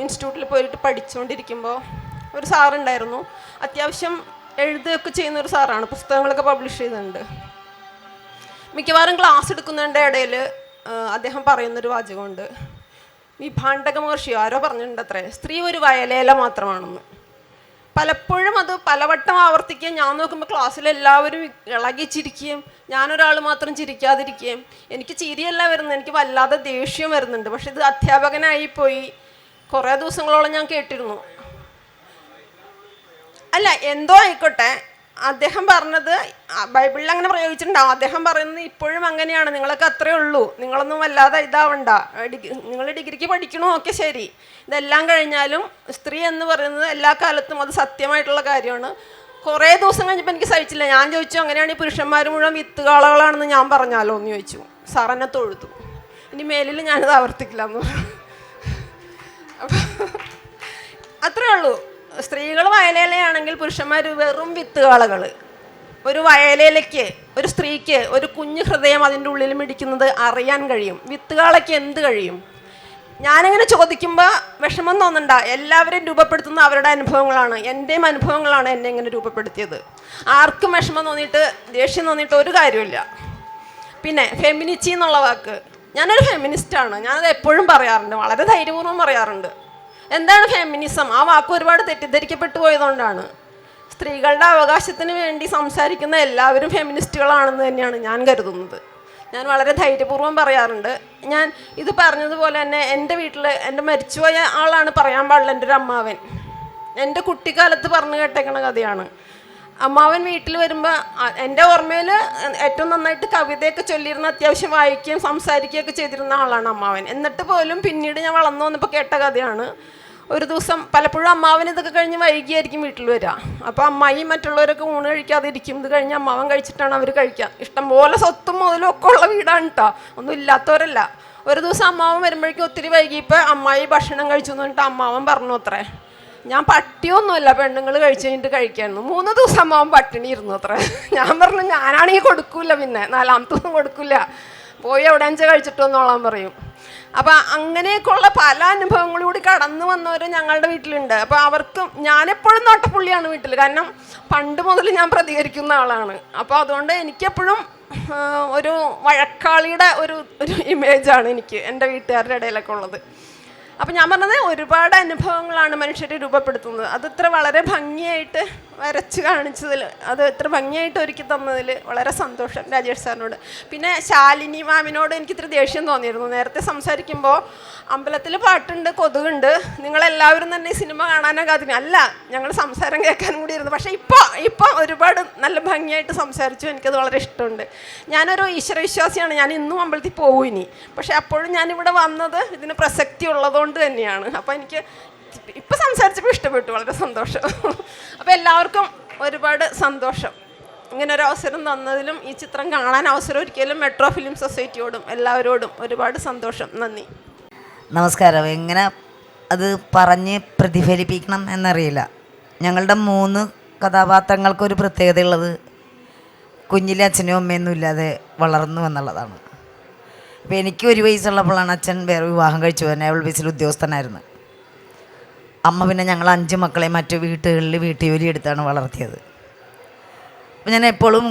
ഇൻസ്റ്റിറ്റ്യൂട്ടിൽ പോയിട്ട് പഠിച്ചുകൊണ്ടിരിക്കുമ്പോൾ ഒരു സാറുണ്ടായിരുന്നു. അത്യാവശ്യം എഴുതുകയൊക്കെ ചെയ്യുന്നൊരു സാറാണ്. പുസ്തകങ്ങളൊക്കെ പബ്ലിഷ് ചെയ്തിട്ടുണ്ട്. മിക്കവാറും ക്ലാസ് എടുക്കുന്നതിൻ്റെ ഇടയിൽ അദ്ദേഹം പറയുന്നൊരു വാചകമുണ്ട്. ഈ ഭാണ്ഡക മഹർഷി ആരോ പറഞ്ഞിട്ടുണ്ട് അത്രേ, സ്ത്രീ ഒരു വയലേല മാത്രമാണെന്ന്. പലപ്പോഴും അത് പലവട്ടം ആവർത്തിക്കുകയും ഞാൻ നോക്കുമ്പോൾ ക്ലാസ്സിലെല്ലാവരും ഇളകി ചിരിക്കുകയും ഞാനൊരാൾ മാത്രം ചിരിക്കാതിരിക്കുകയും എനിക്ക് ചിരിയല്ല വരുന്നത്, എനിക്ക് വല്ലാതെ ദേഷ്യം വരുന്നുണ്ട്. പക്ഷെ ഇത് അധ്യാപകനായിപ്പോയി കുറേ ദിവസങ്ങളോളം ഞാൻ കേട്ടിരുന്നു. അല്ല, എന്തോ ആയിക്കോട്ടെ, അദ്ദേഹം പറഞ്ഞത് ബൈബിളിൽ അങ്ങനെ പ്രയോഗിച്ചിട്ടുണ്ടാവും. അദ്ദേഹം പറയുന്നത് ഇപ്പോഴും അങ്ങനെയാണ്, നിങ്ങളൊക്കെ അത്രേ ഉള്ളൂ, നിങ്ങളൊന്നും വല്ലാതെ ഇതാവണ്ട, നിങ്ങൾ ഡിഗ്രിക്ക് പഠിക്കണോ, ഒക്കെ ശരി. ഇതെല്ലാം കഴിഞ്ഞാലും സ്ത്രീ എന്ന് പറയുന്നത് എല്ലാ കാലത്തും അത് സത്യമായിട്ടുള്ള കാര്യമാണ്. കുറേ ദിവസം കഴിഞ്ഞപ്പോൾ എനിക്ക് സഹിച്ചില്ല. ഞാൻ ചോദിച്ചു, അങ്ങനെയാണ് ഈ പുരുഷന്മാർ മുഴുവൻ വിത്തുകാളകളാണെന്ന് ഞാൻ പറഞ്ഞാലോ എന്ന് ചോദിച്ചു. സാർ എന്നെ തൊഴുതു. ഇനി മേലിൽ ഞാനത് ആവർത്തിക്കില്ല എന്ന് പറഞ്ഞു. അപ്പം അത്രേ ഉള്ളൂ. സ്ത്രീകൾ വയലേലയാണെങ്കിൽ പുരുഷന്മാർ വെറും വിത്തുകാളകൾ. ഒരു വയലേലയ്ക്ക്, ഒരു സ്ത്രീക്ക് ഒരു കുഞ്ഞു ഹൃദയം അതിൻ്റെ ഉള്ളിൽ മിടിക്കുന്നത് അറിയാൻ കഴിയും. വിത്തുകാളയ്ക്ക് എന്ത് കഴിയും? ഞാനിങ്ങനെ ചോദിക്കുമ്പോൾ വിഷമം തോന്നണ്ട. എല്ലാവരെയും രൂപപ്പെടുത്തുന്ന അവരുടെ അനുഭവങ്ങളാണ്. എൻ്റെയും അനുഭവങ്ങളാണ് എന്നെ ഇങ്ങനെ രൂപപ്പെടുത്തിയത്. ആർക്കും വിഷമം തോന്നിയിട്ട് ദേഷ്യം തോന്നിയിട്ട് ഒരു കാര്യമില്ല. പിന്നെ ഫെമിനിറ്റി എന്നുള്ള വാക്ക്, ഞാനൊരു ഫെമിനിസ്റ്റാണ്. ഞാനത് എപ്പോഴും പറയാറുണ്ട്, വളരെ ധൈര്യപൂർവ്വം പറയാറുണ്ട്. എന്താണ് ഫെമിനിസം? ആ വാക്ക് ഒരുപാട് തെറ്റിദ്ധരിക്കപ്പെട്ടു പോയതുകൊണ്ടാണ്. സ്ത്രീകളുടെ അവകാശത്തിന് വേണ്ടി സംസാരിക്കുന്ന എല്ലാവരും ഫെമിനിസ്റ്റുകളാണെന്ന് തന്നെയാണ് ഞാൻ കരുതുന്നത്. ഞാൻ വളരെ ധൈര്യപൂർവ്വം പറയാറുണ്ട്. ഞാൻ ഇത് പറഞ്ഞതുപോലെ തന്നെ എൻ്റെ വീട്ടിൽ എൻ്റെ മരിച്ചുപോയ ആളാണ് പറയാൻ പാടില്ല, എൻ്റെ ഒരു അമ്മാവൻ. എൻ്റെ കുട്ടിക്കാലത്ത് പറഞ്ഞു കേട്ടേക്കണ കഥയാണ്. അമ്മാവൻ വീട്ടിൽ വരുമ്പോൾ എൻ്റെ ഓർമ്മയിൽ ഏറ്റവും നന്നായിട്ട് കവിതയൊക്കെ ചൊല്ലിയിരുന്ന, അത്യാവശ്യം വായിക്കുകയും സംസാരിക്കുകയൊക്കെ ചെയ്തിരുന്ന ആളാണ് അമ്മാവൻ. എന്നിട്ട് പോലും പിന്നീട് ഞാൻ വളർന്നു വന്നപ്പോൾ കേട്ട കഥയാണ്. ഒരു ദിവസം പലപ്പോഴും അമ്മാവൻ ഇതൊക്കെ കഴിഞ്ഞ് വൈകിയായിരിക്കും വീട്ടിൽ വരിക. അപ്പോൾ അമ്മായി മറ്റുള്ളവരൊക്കെ ഊണ് കഴിക്കാതെ ഇരിക്കും. ഇത് കഴിഞ്ഞ് അമ്മാവൻ കഴിച്ചിട്ടാണ് അവർ കഴിക്കുക. ഇഷ്ടംപോലെ സ്വത്തും മുതലും ഒക്കെ ഉള്ള വീടാണ് കേട്ടോ, ഒന്നും ഇല്ലാത്തവരല്ല. ഒരു ദിവസം അമ്മാവൻ വരുമ്പോഴേക്കും ഒത്തിരി വൈകിയപ്പോൾ അമ്മായി ഭക്ഷണം കഴിച്ചു എന്ന് പറഞ്ഞിട്ട് അമ്മാവൻ പറഞ്ഞു അത്രേ, ഞാൻ പട്ടിയൊന്നുമല്ല, പെണ്ണുങ്ങൾ കഴിച്ചു കഴിഞ്ഞിട്ട് കഴിക്കായിരുന്നു. 3 ദിവസം അമ്മാവൻ പട്ടിണി ഇരുന്നു അത്രേ. ഞാൻ പറഞ്ഞു, ഞാനാണെങ്കിൽ കൊടുക്കൂല, പിന്നെ 4ാമത്തെ ദിവസം കൊടുക്കില്ല, പോയി എവിടെ വെച്ചാൽ കഴിച്ചിട്ട് വന്നോളാൻ പറയും. അപ്പം അങ്ങനെയൊക്കെയുള്ള പല അനുഭവങ്ങളിലൂടെ കടന്നു വന്നവർ ഞങ്ങളുടെ വീട്ടിലുണ്ട്. അപ്പോൾ അവർക്കും ഞാനെപ്പോഴും നോട്ടപ്പുള്ളിയാണ് വീട്ടിൽ, കാരണം പണ്ട് മുതൽ ഞാൻ പ്രതികരിക്കുന്ന ആളാണ്. അപ്പോൾ അതുകൊണ്ട് എനിക്കെപ്പോഴും ഒരു വഴക്കാളിയുടെ ഒരു ഇമേജാണ് എനിക്ക് എൻ്റെ വീട്ടുകാരുടെ ഇടയിലൊക്കെ ഉള്ളത്. അപ്പം ഞാൻ പറഞ്ഞത് ഒരുപാട് അനുഭവങ്ങളാണ് മനുഷ്യരെ രൂപപ്പെടുത്തുന്നത്. അത് ഇത്ര വളരെ ഭംഗിയായിട്ട് വരച്ച് കാണിച്ചതിൽ, അത് ഇത്ര ഭംഗിയായിട്ട് ഒരുക്കി തന്നതിൽ വളരെ സന്തോഷം രാജേഷ് സാറിനോട്. പിന്നെ ശാലിനി മാമിനോട് എനിക്കിത്ര ദേഷ്യം തോന്നിയിരുന്നു. നേരത്തെ സംസാരിക്കുമ്പോൾ അമ്പലത്തിൽ പാട്ടുണ്ട്, കൊതുകുണ്ട്, നിങ്ങളെല്ലാവരും തന്നെ ഈ സിനിമ കാണാനൊക്കെ അതിന് അല്ല, ഞങ്ങൾ സംസാരം കേൾക്കാനും കൂടി ഇരുന്നു. പക്ഷേ ഇപ്പോൾ ഒരുപാട് നല്ല ഭംഗിയായിട്ട് സംസാരിച്ചു, എനിക്കത് വളരെ ഇഷ്ടമുണ്ട്. ഞാനൊരു ഈശ്വരവിശ്വാസിയാണ്, ഞാൻ ഇന്നും അമ്പലത്തിൽ പോകും ഇനി. പക്ഷേ അപ്പോഴും ഞാനിവിടെ വന്നത് ഇതിന് പ്രസക്തി ഉള്ളതുകൊണ്ട് തന്നെയാണ്. അപ്പോൾ എനിക്ക് ഇപ്പം സംസാരിച്ചപ്പോൾ ഇഷ്ടപ്പെട്ടു, വളരെ സന്തോഷം. അപ്പോൾ എല്ലാവർക്കും ഒരുപാട് സന്തോഷം ഇങ്ങനെ ഒരു അവസരം തന്നതിലും ഈ ചിത്രം കാണാൻ അവസരം ഒരിക്കലും മെട്രോ ഫിലിം സൊസൈറ്റിയോടും എല്ലാവരോടും ഒരുപാട് സന്തോഷം. നന്ദി. നമസ്കാരം. എങ്ങനെ അത് പറഞ്ഞ് പ്രതിഫലിപ്പിക്കണം എന്നറിയില്ല. ഞങ്ങളുടെ 3 കഥാപാത്രങ്ങൾക്കൊരു പ്രത്യേകതയുള്ളത് കുഞ്ഞിലെ അച്ഛനും അമ്മയൊന്നും ഇല്ലാതെ വളർന്നു എന്നുള്ളതാണ്. അപ്പോൾ എനിക്ക് 1 വയസ്സുള്ളപ്പോഴാണ് അച്ഛൻ വേറെ വിവാഹം കഴിച്ചു. നേവൽ ബേസിൽ ഉദ്യോഗസ്ഥനായിരുന്നു. അമ്മ പിന്നെ ഞങ്ങൾ 5 മക്കളെ മറ്റു വീട്ടുകളിൽ വീട്ടുജോലി എടുത്താണ് വളർത്തിയത്. അപ്പോൾ ഞാൻ എപ്പോഴും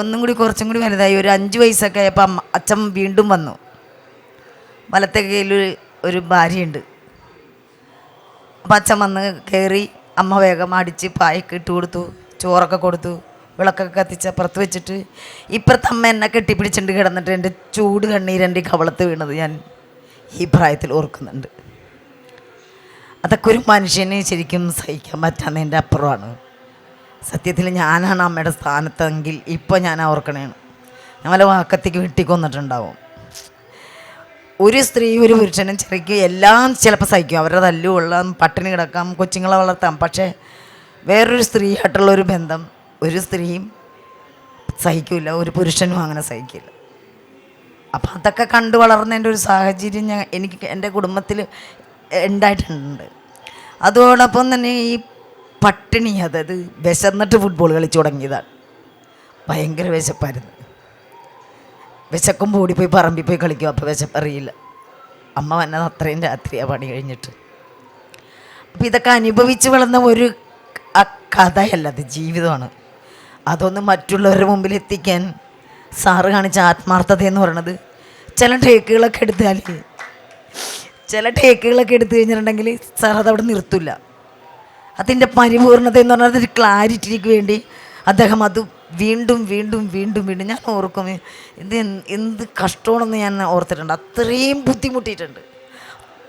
ഒന്നും കൂടി കുറച്ചും കൂടി വലുതായി ഒരു 5 വയസ്സൊക്കെ ആയപ്പോൾ അച്ഛൻ വീണ്ടും വന്നു. വലത്തെ കയ്യിൽ ഒരു ഭാര്യയുണ്ട്. അപ്പം അച്ഛൻ വന്ന് കയറി, അമ്മ വേഗം അടിച്ച് പായൊക്കെ ഇട്ട് കൊടുത്തു, ചോറൊക്കെ കൊടുത്തു, വിളക്കൊക്കെ കത്തിച്ച് അപ്പുറത്ത് വെച്ചിട്ട് ഇപ്പുറത്ത് അമ്മ എന്നെ കെട്ടിപ്പിടിച്ചിട്ട് കിടന്നിട്ട് എൻ്റെ ചൂട് കണ്ണീരെൻ്റെ കവളത്ത് വീണത് ഞാൻ ഈ പ്രായത്തിൽ ഓർക്കുന്നുണ്ട്. അതൊക്കെ ഒരു മനുഷ്യന് ശരിക്കും സഹിക്കാൻ പറ്റാത്തതിൻ്റെ അപ്പുറമാണ്. സത്യത്തിൽ ഞാനാണ് അമ്മയുടെ സ്ഥാനത്തെങ്കിൽ ഇപ്പോൾ ഞാൻ ഓർക്കണേണ്, ഞങ്ങളെ വാക്കത്തേക്ക് വെട്ടിക്കൊന്നിട്ടുണ്ടാവും. ഒരു സ്ത്രീ ഒരു പുരുഷനും ശരിക്കും എല്ലാം ചിലപ്പോൾ സഹിക്കും, അവരുടെ തല്ലുകൊള്ളാം, പട്ടിണി കിടക്കാം, കൊച്ചുങ്ങളെ വളർത്താം. പക്ഷേ വേറൊരു സ്ത്രീയായിട്ടുള്ളൊരു ബന്ധം ഒരു സ്ത്രീയും സഹിക്കില്ല, ഒരു പുരുഷനും അങ്ങനെ സഹിക്കില്ല. അപ്പം അതൊക്കെ കണ്ടു വളർന്നതിൻ്റെ ഒരു സാഹചര്യം എനിക്ക് എൻ്റെ കുടുംബത്തിൽ ഉണ്ടായിട്ടുണ്ട്. അതോടൊപ്പം തന്നെ ഈ പട്ടിണി, അതായത് വിശന്നിട്ട് ഫുട്ബോൾ കളിച്ചു തുടങ്ങിയതാണ്. ഭയങ്കര വിശപ്പായിരുന്നു. വിശക്കുമ്പോൾ ഓടിപ്പോയി പറമ്പിൽ പോയി കളിക്കും, അപ്പോൾ വിശപ്പറിയില്ല. അമ്മ വന്നത് അത്രയും രാത്രിയാണ് പണി കഴിഞ്ഞിട്ട്. അപ്പോൾ ഇതൊക്കെ അനുഭവിച്ച് വളർന്ന ഒരു കഥയല്ല, അത് ജീവിതമാണ്. അതൊന്ന് മറ്റുള്ളവരുടെ മുമ്പിൽ എത്തിക്കാൻ സാറ് കാണിച്ച ആത്മാർത്ഥത എന്ന് പറയുന്നത് ചില ടേക്കുകളൊക്കെ എടുത്ത് കഴിഞ്ഞിട്ടുണ്ടെങ്കിൽ സാർ അതവിടെ നിർത്തില്ല. അതിൻ്റെ പരിപൂർണത എന്ന് പറഞ്ഞാൽ ഒരു ക്ലാരിറ്റിക്ക് വേണ്ടി അദ്ദേഹം അത് വീണ്ടും വീണ്ടും വീണ്ടും വീണ്ടും ഞാൻ ഓർക്കും, എന്ത് കഷ്ടമാണെന്ന് ഞാൻ ഓർത്തിട്ടുണ്ട്. അത്രയും ബുദ്ധിമുട്ടിയിട്ടുണ്ട്,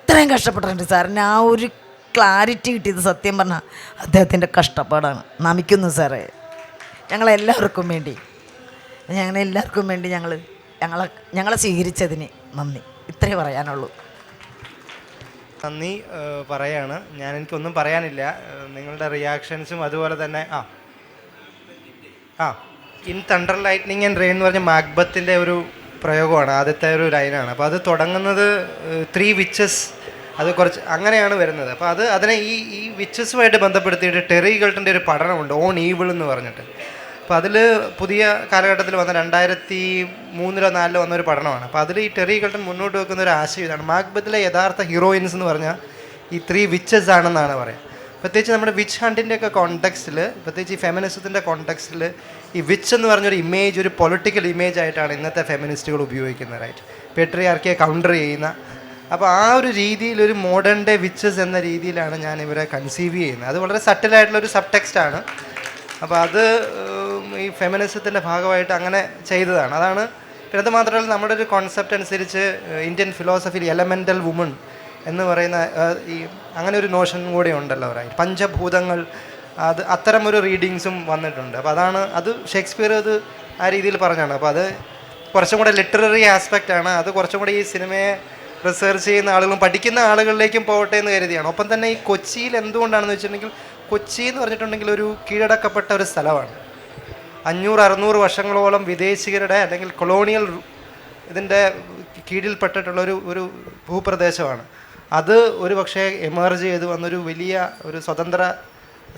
അത്രയും കഷ്ടപ്പെട്ടിട്ടുണ്ട്. സാറിന് ആ ഒരു ക്ലാരിറ്റി കിട്ടിയത് സത്യം പറഞ്ഞാൽ അദ്ദേഹത്തിൻ്റെ കഷ്ടപ്പാടാണ്. നമിക്കുന്നു സാറേ, ഞങ്ങളെല്ലാവർക്കും വേണ്ടി ഞങ്ങളെ സ്വീകരിച്ചതിന് നന്ദി. ഇത്രേ പറയാനുള്ളൂ. നന്ദി പറയാണ്. എനിക്കൊന്നും പറയാനില്ല. നിങ്ങളുടെ റിയാക്ഷൻസും അതുപോലെ തന്നെ in thunder lightning and rain എന്ന് പറഞ്ഞ മാക്ബത്തിൻ്റെ ഒരു പ്രയോഗമാണ്, ആദ്യത്തെ ഒരു ലൈനാണ്. അപ്പോൾ അത് തുടങ്ങുന്നത് 3 വിച്ചസ്, അത് കുറച്ച് അങ്ങനെയാണ് വരുന്നത്. അപ്പോൾ അതിനെ ഈ വിച്ചസുമായിട്ട് ബന്ധപ്പെടുത്തിയിട്ട് ടെറി ഗൾട്ടൻ്റെ ഒരു പഠനമുണ്ട്, ഓൺ ഈവിൾ എന്ന് പറഞ്ഞിട്ട്. അപ്പോൾ അതിൽ പുതിയ കാലഘട്ടത്തിൽ വന്ന 2003-04 വന്നൊരു പഠനമാണ്. അപ്പോൾ അതിൽ ഈ ടെറി ഗൾട്ടൻ മുന്നോട്ട് വെക്കുന്ന ഒരു ആശയം ഇതാണ്: മാക്ബത്തിലെ യഥാർത്ഥ ഹീറോയിൻസ് എന്ന് പറഞ്ഞാൽ ഈ 3 വിച്ചസ് ആണെന്നാണ് പറയുക. പ്രത്യേകിച്ച് നമ്മുടെ വിച്ച് ഹണ്ടിൻ്റെയൊക്കെ കോണ്ടെക്സ്റ്റിൽ, പ്രത്യേകിച്ച് ഈ ഫെമിനിസത്തിൻ്റെ കോണ്ടെക്സ്റ്റിൽ ഈ വിച്ച് എന്ന് പറഞ്ഞൊരു ഇമേജ്, ഒരു പൊളിറ്റിക്കൽ ഇമേജ് ആയിട്ടാണ് ഇന്നത്തെ ഫെമിനിസ്റ്റുകൾ ഉപയോഗിക്കുന്നത്, റൈറ്റ്? പെട്രിയാർക്കിയെ കൗണ്ടർ ചെയ്യുന്ന. അപ്പോൾ ആ ഒരു രീതിയിൽ ഒരു മോഡേൺ ഡേ വിച്ചസ് എന്ന രീതിയിലാണ് ഞാൻ ഇവരെ കൺസീവ് ചെയ്യുന്നത്. അത് വളരെ സട്ടിലായിട്ടുള്ളൊരു സബ് ടെക്സ്റ്റാണ്. അപ്പോൾ അത് ഈ ഫെമിനിസത്തിൻ്റെ ഭാഗമായിട്ട് അങ്ങനെ ചെയ്തതാണ്. അതാണ്. പിന്നെ അത് മാത്രമല്ല, നമ്മുടെ ഒരു കോൺസെപ്റ്റ് അനുസരിച്ച് ഇന്ത്യൻ ഫിലോസഫിയിൽ എലമെൻ്റൽ വുമൺ എന്ന് പറയുന്ന ഈ അങ്ങനെ ഒരു നോഷൻ കൂടെ ഉണ്ടല്ലോ, റൈറ്റ്? പഞ്ചഭൂതങ്ങൾ, അത് അത്തരമൊരു റീഡിങ്സും വന്നിട്ടുണ്ട്. അപ്പോൾ അത് ഷേക്സ്പിയർ അത് ആ രീതിയിൽ പറഞ്ഞാണ്. അപ്പോൾ അത് കുറച്ചും കൂടെ ലിറ്റററി ആസ്പെക്റ്റാണ്. അത് കുറച്ചും കൂടെ ഈ സിനിമയെ റിസർച്ച് ചെയ്യുന്ന ആളുകളും പഠിക്കുന്ന ആളുകളിലേക്കും പോകട്ടെ എന്ന് കരുതിയാണ്. ഒപ്പം തന്നെ ഈ കൊച്ചിയിൽ എന്തുകൊണ്ടാണെന്ന് വെച്ചിട്ടുണ്ടെങ്കിൽ, കൊച്ചി എന്ന് പറഞ്ഞിട്ടുണ്ടെങ്കിൽ ഒരു കീഴടക്കപ്പെട്ട ഒരു സ്ഥലമാണ്. 500-600 വർഷങ്ങളോളം വിദേശികരുടെ അല്ലെങ്കിൽ കൊളോണിയൽ ഇതിൻ്റെ കീഴിൽപ്പെട്ടിട്ടുള്ളൊരു ഭൂപ്രദേശമാണ്. അത് ഒരു പക്ഷേ എമർജ് ചെയ്ത് വന്നൊരു വലിയ ഒരു സ്വതന്ത്ര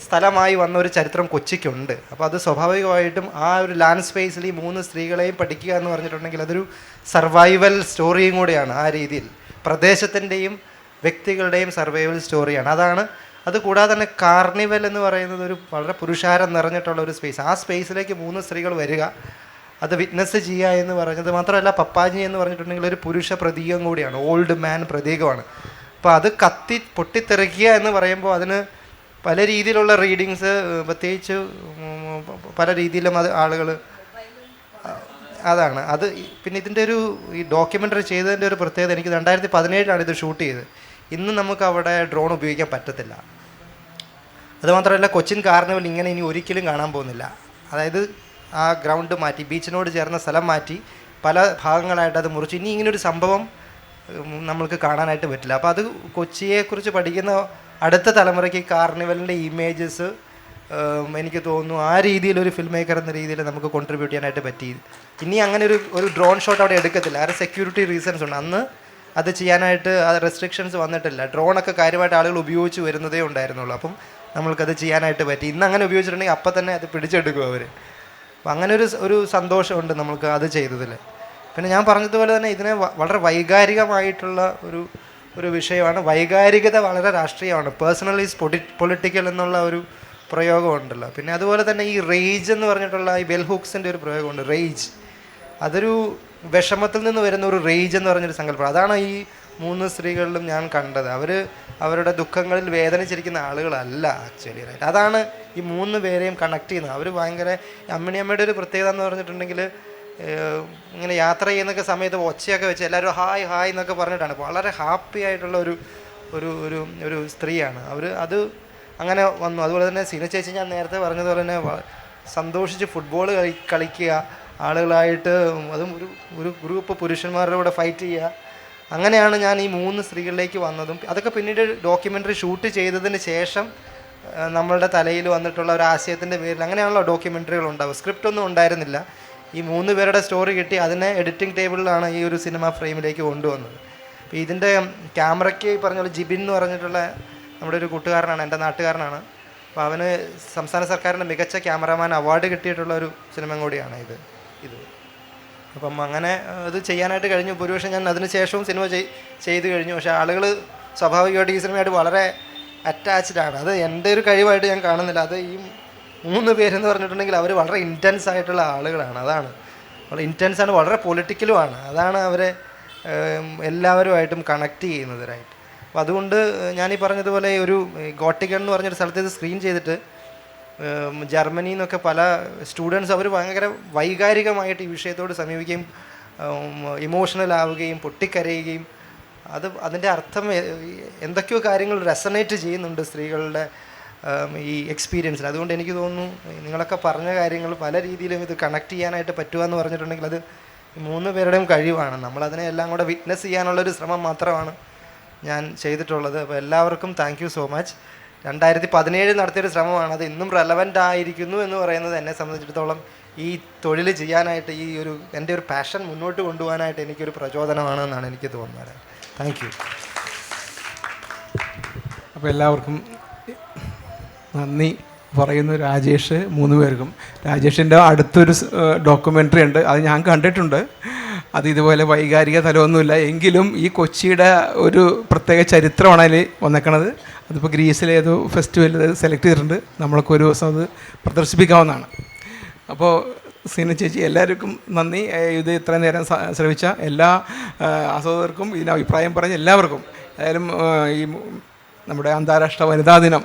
സ്ഥലമായി വന്ന ഒരു ചരിത്രം കൊച്ചിക്കുണ്ട്. അപ്പോൾ അത് സ്വാഭാവികമായിട്ടും ആ ഒരു ലാൻഡ് സ്പേസിൽ ഈ 3 സ്ത്രീകളെയും പഠിക്കുക എന്ന് പറഞ്ഞിട്ടുണ്ടെങ്കിൽ അതൊരു സർവൈവൽ സ്റ്റോറിയും കൂടിയാണ്. ആ രീതിയിൽ പ്രദേശത്തിൻ്റെയും വ്യക്തികളുടെയും സർവൈവൽ സ്റ്റോറിയാണ്. അത് കൂടാതെ തന്നെ കാർണിവൽ എന്ന് പറയുന്നത് ഒരു വളരെ പുരുഷാരം നിറഞ്ഞിട്ടുള്ള ഒരു സ്പേസ്. ആ സ്പേസിലേക്ക് 3 സ്ത്രീകൾ വരിക, അത് വിറ്റ്നസ് ചെയ്യുക എന്ന് പറഞ്ഞത് മാത്രമല്ല, പപ്പാജി എന്ന് പറഞ്ഞിട്ടുണ്ടെങ്കിൽ ഒരു പുരുഷ പ്രതീകം കൂടിയാണ്, ഓൾഡ് മാൻ പ്രതീകമാണ്. അപ്പോൾ അത് പൊട്ടിത്തെറിക്കുക എന്ന് പറയുമ്പോൾ അതിന് പല രീതിയിലുള്ള റീഡിങ്സ്, പ്രത്യേകിച്ച് പല രീതിയിലും അത് ആളുകൾ അതാണ് അത്. പിന്നെ ഇതിൻ്റെ ഈ ഡോക്യുമെൻ്ററി ചെയ്തതിൻ്റെ ഒരു പ്രത്യേകത, എനിക്ക് 2017 ഇത് ഷൂട്ട് ചെയ്തത്. ഇന്ന് നമുക്ക് അവിടെ ഡ്രോൺ ഉപയോഗിക്കാൻ പറ്റത്തില്ല. അതുമാത്രമല്ല, കൊച്ചിൻ കാർണിവൽ ഇങ്ങനെ ഇനി ഒരിക്കലും കാണാൻ പോകുന്നില്ല. അതായത് ആ ഗ്രൗണ്ട് മാറ്റി, ബീച്ചിനോട് ചേർന്ന സ്ഥലം മാറ്റി പല ഭാഗങ്ങളായിട്ട് അത് മുറിച്ച് ഇനി ഇങ്ങനൊരു സംഭവം നമ്മൾക്ക് കാണാനായിട്ട് പറ്റില്ല. അപ്പോൾ അത് കൊച്ചിയെക്കുറിച്ച് പഠിക്കുന്ന അടുത്ത തലമുറയ്ക്ക് കാർണിവലിൻ്റെ ഇമേജസ് എനിക്ക് തോന്നുന്നു ആ രീതിയിലൊരു ഫിൽം മേക്കർ എന്ന രീതിയിൽ നമുക്ക് കോൺട്രിബ്യൂട്ട് ചെയ്യാനായിട്ട് പറ്റി. ഇനി അങ്ങനെ ഒരു ഡ്രോൺ ഷോട്ട് അവിടെ എടുക്കത്തില്ല. ആ സെക്യൂരിറ്റി റീസൺസ് ഉണ്ട്. അന്ന് അത് ചെയ്യാനായിട്ട് റെസ്ട്രിക്ഷൻസ് വന്നിട്ടില്ല. ഡ്രോണൊക്കെ കാര്യമായിട്ട് ആളുകൾ ഉപയോഗിച്ച് വരുന്നതേ ഉണ്ടായിരുന്നുള്ളൂ. അപ്പം നമ്മൾക്കത് ചെയ്യാനായിട്ട് പറ്റി. ഇന്ന് അങ്ങനെ ഉപയോഗിച്ചിട്ടുണ്ടെങ്കിൽ അപ്പം തന്നെ അത് പിടിച്ചെടുക്കും അവർ. അപ്പം അങ്ങനെ ഒരു സന്തോഷമുണ്ട് നമുക്ക് അത് ചെയ്തതിൽ. പിന്നെ ഞാൻ പറഞ്ഞതുപോലെ തന്നെ ഇതിനെ വളരെ വൈകാരികമായിട്ടുള്ള ഒരു വിഷയമാണ്. വൈകാരികത വളരെ രാഷ്ട്രീയമാണ്. പേഴ്സണൽ ഈസ് പൊളിറ്റിക്കൽ എന്നുള്ള ഒരു പ്രയോഗമുണ്ടല്ലോ. പിന്നെ അതുപോലെ തന്നെ ഈ റേജ് എന്ന് പറഞ്ഞിട്ടുള്ള ഈ ബെൽ ഹൂക്സിൻ്റെ ഒരു പ്രയോഗമുണ്ട്, റേജ്. അതൊരു വിഷമത്തിൽ നിന്ന് വരുന്ന ഒരു റേജ് എന്ന് പറഞ്ഞൊരു സങ്കല്പം. അതാണ് ഈ 3 സ്ത്രീകളിലും ഞാൻ കണ്ടത്. അവരുടെ ദുഃഖങ്ങളിൽ വേദനിച്ചിരിക്കുന്ന ആളുകളല്ല ആക്ച്വലി, റൈറ്റ്. അതാണ് ഈ 3 പേരെയും കണക്ട് ചെയ്യുന്നത്. അവർ ഭയങ്കര അമ്മിണിയമ്മയുടെ ഒരു പ്രത്യേകത എന്ന് പറഞ്ഞിട്ടുണ്ടെങ്കിൽ ഇങ്ങനെ യാത്ര ചെയ്യുന്നൊക്കെ സമയത്ത് ഒച്ചയൊക്കെ വെച്ച് എല്ലാവരും ഹായ് ഹായ് എന്നൊക്കെ പറഞ്ഞിട്ടാണ്. വളരെ ഹാപ്പി ആയിട്ടുള്ള ഒരു സ്ത്രീയാണ് അവർ. അത് അങ്ങനെ വന്നു. അതുപോലെ തന്നെ സിന ചേച്ചി ഞാൻ നേരത്തെ പറഞ്ഞതുപോലെ തന്നെ സന്തോഷിച്ച് ഫുട്ബോൾ കളിക്കുക, ആളുകളായിട്ട്, അതും ഒരു ഗ്രൂപ്പ് പുരുഷന്മാരുടെ കൂടെ ഫൈറ്റ് ചെയ്യുക. അങ്ങനെയാണ് ഞാൻ ഈ 3 സ്ത്രീകളിലേക്ക് വന്നതും. അതൊക്കെ പിന്നീട് ഡോക്യുമെൻ്ററി ഷൂട്ട് ചെയ്തതിന് ശേഷം നമ്മളുടെ തലയിൽ വന്നിട്ടുള്ള ഒരു ആശയത്തിൻ്റെ പേരിൽ അങ്ങനെയാണല്ലോ ഡോക്യുമെൻ്ററികൾ ഉണ്ടാവുക. സ്ക്രിപ്റ്റ് ഒന്നും ഉണ്ടായിരുന്നില്ല. ഈ 3 പേരുടെ സ്റ്റോറി കിട്ടി, അതിനെ എഡിറ്റിംഗ് ടേബിളിലാണ് ഈ ഒരു സിനിമ ഫ്രെയിമിലേക്ക് കൊണ്ടുവന്നത്. അപ്പോൾ ഇതിൻ്റെ ക്യാമറയ്ക്ക് പറഞ്ഞ പോലെ ജിബിൻ എന്ന് പറഞ്ഞിട്ടുള്ള നമ്മുടെ ഒരു കൂട്ടുകാരനാണ്, എൻ്റെ നാട്ടുകാരനാണ്. അപ്പോൾ അവന് സംസ്ഥാന സർക്കാരിൻ്റെ മികച്ച ക്യാമറമാൻ അവാർഡ് കിട്ടിയിട്ടുള്ള ഒരു സിനിമ കൂടിയാണ് ഇത്. അപ്പം അങ്ങനെ അത് ചെയ്യാനായിട്ട് കഴിഞ്ഞു. ഭൂരിപക്ഷം ഞാൻ അതിന് ശേഷവും സിനിമ ചെയ്ത് കഴിഞ്ഞു. പക്ഷേ ആളുകൾ സ്വാഭാവികമായിട്ട് ഈ സിനിമയായിട്ട് വളരെ അറ്റാച്ച്ഡാണ്. അത് എൻ്റെ ഒരു കഴിവായിട്ട് ഞാൻ കാണുന്നില്ല. അത് ഈ 3 പേരെന്ന് പറഞ്ഞിട്ടുണ്ടെങ്കിൽ അവർ വളരെ ഇൻറ്റൻസ് ആയിട്ടുള്ള ആളുകളാണ്. അതാണ് വളരെ ഇൻറ്റൻസാണ്, വളരെ പൊളിറ്റിക്കലുമാണ്. അതാണ് അവരെ എല്ലാവരുമായിട്ടും കണക്ട് ചെയ്യുന്നത്, റൈറ്റ്. അപ്പോൾ അതുകൊണ്ട് ഞാനീ പറഞ്ഞതുപോലെ ഒരു ഗോട്ടിക്കൺ എന്ന് പറഞ്ഞൊരു സ്ഥലത്ത് ഇത് സ്ക്രീൻ ചെയ്തിട്ട് ജർമ്മനിയിൽ നിന്നൊക്കെ പല സ്റ്റുഡൻസ് അവർ ഭയങ്കര വൈകാരികമായിട്ട് ഈ വിഷയത്തോട് സമീപിക്കുകയും ഇമോഷണൽ ആവുകയും പൊട്ടിക്കരയുകയും അതിൻ്റെ അർത്ഥം എന്തൊക്കെയോ കാര്യങ്ങൾ റെസണേറ്റ് ചെയ്യുന്നുണ്ട് സ്ത്രീകളുടെ ഈ എക്സ്പീരിയൻസിൽ. അതുകൊണ്ട് എനിക്ക് തോന്നുന്നു നിങ്ങളൊക്കെ പറഞ്ഞ കാര്യങ്ങൾ പല രീതിയിലും ഇത് കണക്ട് ചെയ്യാനായിട്ട് പറ്റുക എന്ന് പറഞ്ഞിട്ടുണ്ടെങ്കിൽ അത് 3 പേരുടെയും കഴിവാണ്. നമ്മളതിനെ എല്ലാം കൂടെ വിറ്റ്നസ് ചെയ്യാനുള്ളൊരു ശ്രമം മാത്രമാണ് ഞാൻ ചെയ്തിട്ടുള്ളത്. അപ്പോൾ എല്ലാവർക്കും താങ്ക് യു സോ മച്ച്. 2017 നടത്തിയൊരു ശ്രമമാണ്. അത് ഇന്നും റെലവൻ്റ് ആയിരിക്കുന്നു എന്ന് പറയുന്നത് എന്നെ സംബന്ധിച്ചിടത്തോളം ഈ തൊഴിൽ ചെയ്യാനായിട്ട് എൻ്റെ ഒരു പാഷൻ മുന്നോട്ട് കൊണ്ടുപോകാനായിട്ട് എനിക്കൊരു പ്രചോദനമാണെന്നാണ് എനിക്ക് തോന്നുന്നത്. Thank you. അപ്പോൾ എല്ലാവർക്കും നന്ദി പറയുന്നു. രാജേഷ് 3 പേർക്കും. രാജേഷിൻ്റെ അടുത്തൊരു ഡോക്യുമെൻ്ററി ഉണ്ട്, അത് ഞാൻ കണ്ടിട്ടുണ്ട്. അത് ഇതുപോലെ വൈകാരിക തലമൊന്നുമില്ല, എങ്കിലും ഈ കൊച്ചിയുടെ ഒരു പ്രത്യേക ചരിത്രമാണ് അതിൽ വന്നേക്കണത്. അതിപ്പോൾ ഗ്രീസിലെ ഏതോ ഫെസ്റ്റിവലിൽ സെലക്ട് ചെയ്തിട്ടുണ്ട്. നമ്മൾക്ക് ഒരു ദിവസം അത് പ്രദർശിപ്പിക്കാവുന്നതാണ്. അപ്പോൾ സീന ചേച്ചി, എല്ലാവർക്കും നന്ദി. ഇത് ഇത്രയും നേരം ശ്രമിച്ച എല്ലാ ആസ്വാദകർക്കും, ഇതിന് അഭിപ്രായം പറഞ്ഞ എല്ലാവർക്കും. ഏതായാലും ഈ നമ്മുടെ അന്താരാഷ്ട്ര വനിതാ ദിനം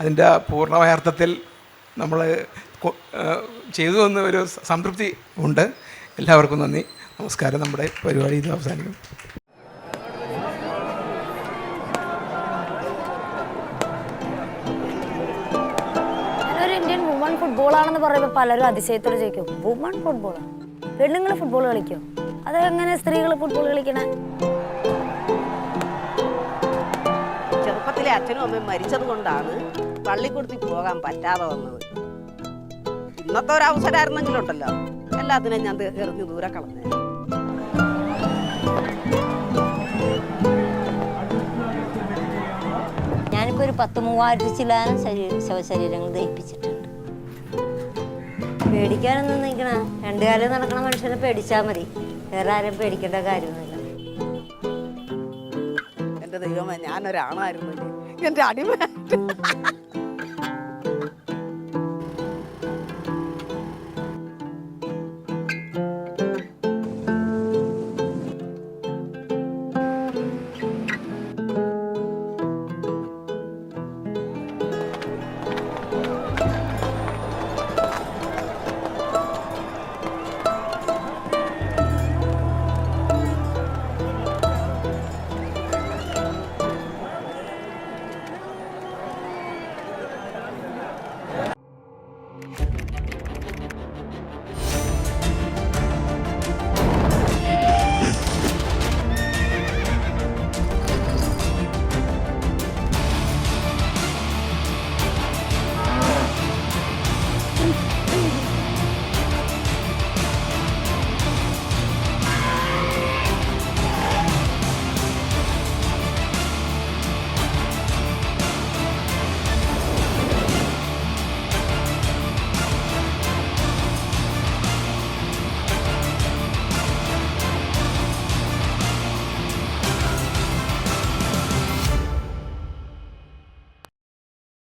അതിൻ്റെ പൂർണ്ണമായ അർത്ഥത്തിൽ നമ്മൾ ചെയ്തു വന്ന ഒരു സംതൃപ്തി ഉണ്ട്. എല്ലാവർക്കും നന്ദി, നമസ്കാരം. നമ്മുടെ പരിപാടി ഇത് അവസാനിക്കും. ഞാനൊരു ഇന്ത്യൻ വുമൺ ഫുട്ബോളാണെന്ന് പറയുമ്പോൾ പലരും അതിശയത്തോടെ ചോദിക്കും, വുമൺ ഫുട്ബോളാണ്, പെണ്ണുങ്ങൾ ഫുട്ബോൾ കളിക്കോ? അതെങ്ങനെ സ്ത്രീകൾ ഫുട്ബോൾ കളിക്കണേ? ചെറുപ്പത്തിലെ അച്ഛനും അമ്മയും മരിച്ചത് കൊണ്ടാണ് പള്ളിക്കൂടത്തിൽ പോകാൻ പറ്റാതെ വന്നത്. ഇന്നത്തെ ഒരു അവസരമായിരുന്നെങ്കിലുണ്ടല്ലോ എല്ലാത്തിനും ഞാൻ എറിഞ്ഞു ദൂരെ കളഞ്ഞേ. ഞാനിപ്പോൾ ഒരു ഒരു 10,000 ചില്ലാനം ശവശരീരങ്ങൾ ദഹിപ്പിച്ചിട്ടുണ്ട്. പേടിക്കാനൊന്നും നിൽക്കണ 2 കാലം നടക്കണ മനുഷ്യനെ പേടിച്ചാൽ മതി, വേറെ ആരും പേടിക്കേണ്ട കാര്യമൊന്നുമില്ല. എൻ്റെ ദൈവമേ, ഞാനൊരാണായിരുന്നു, എൻ്റെ അടിമ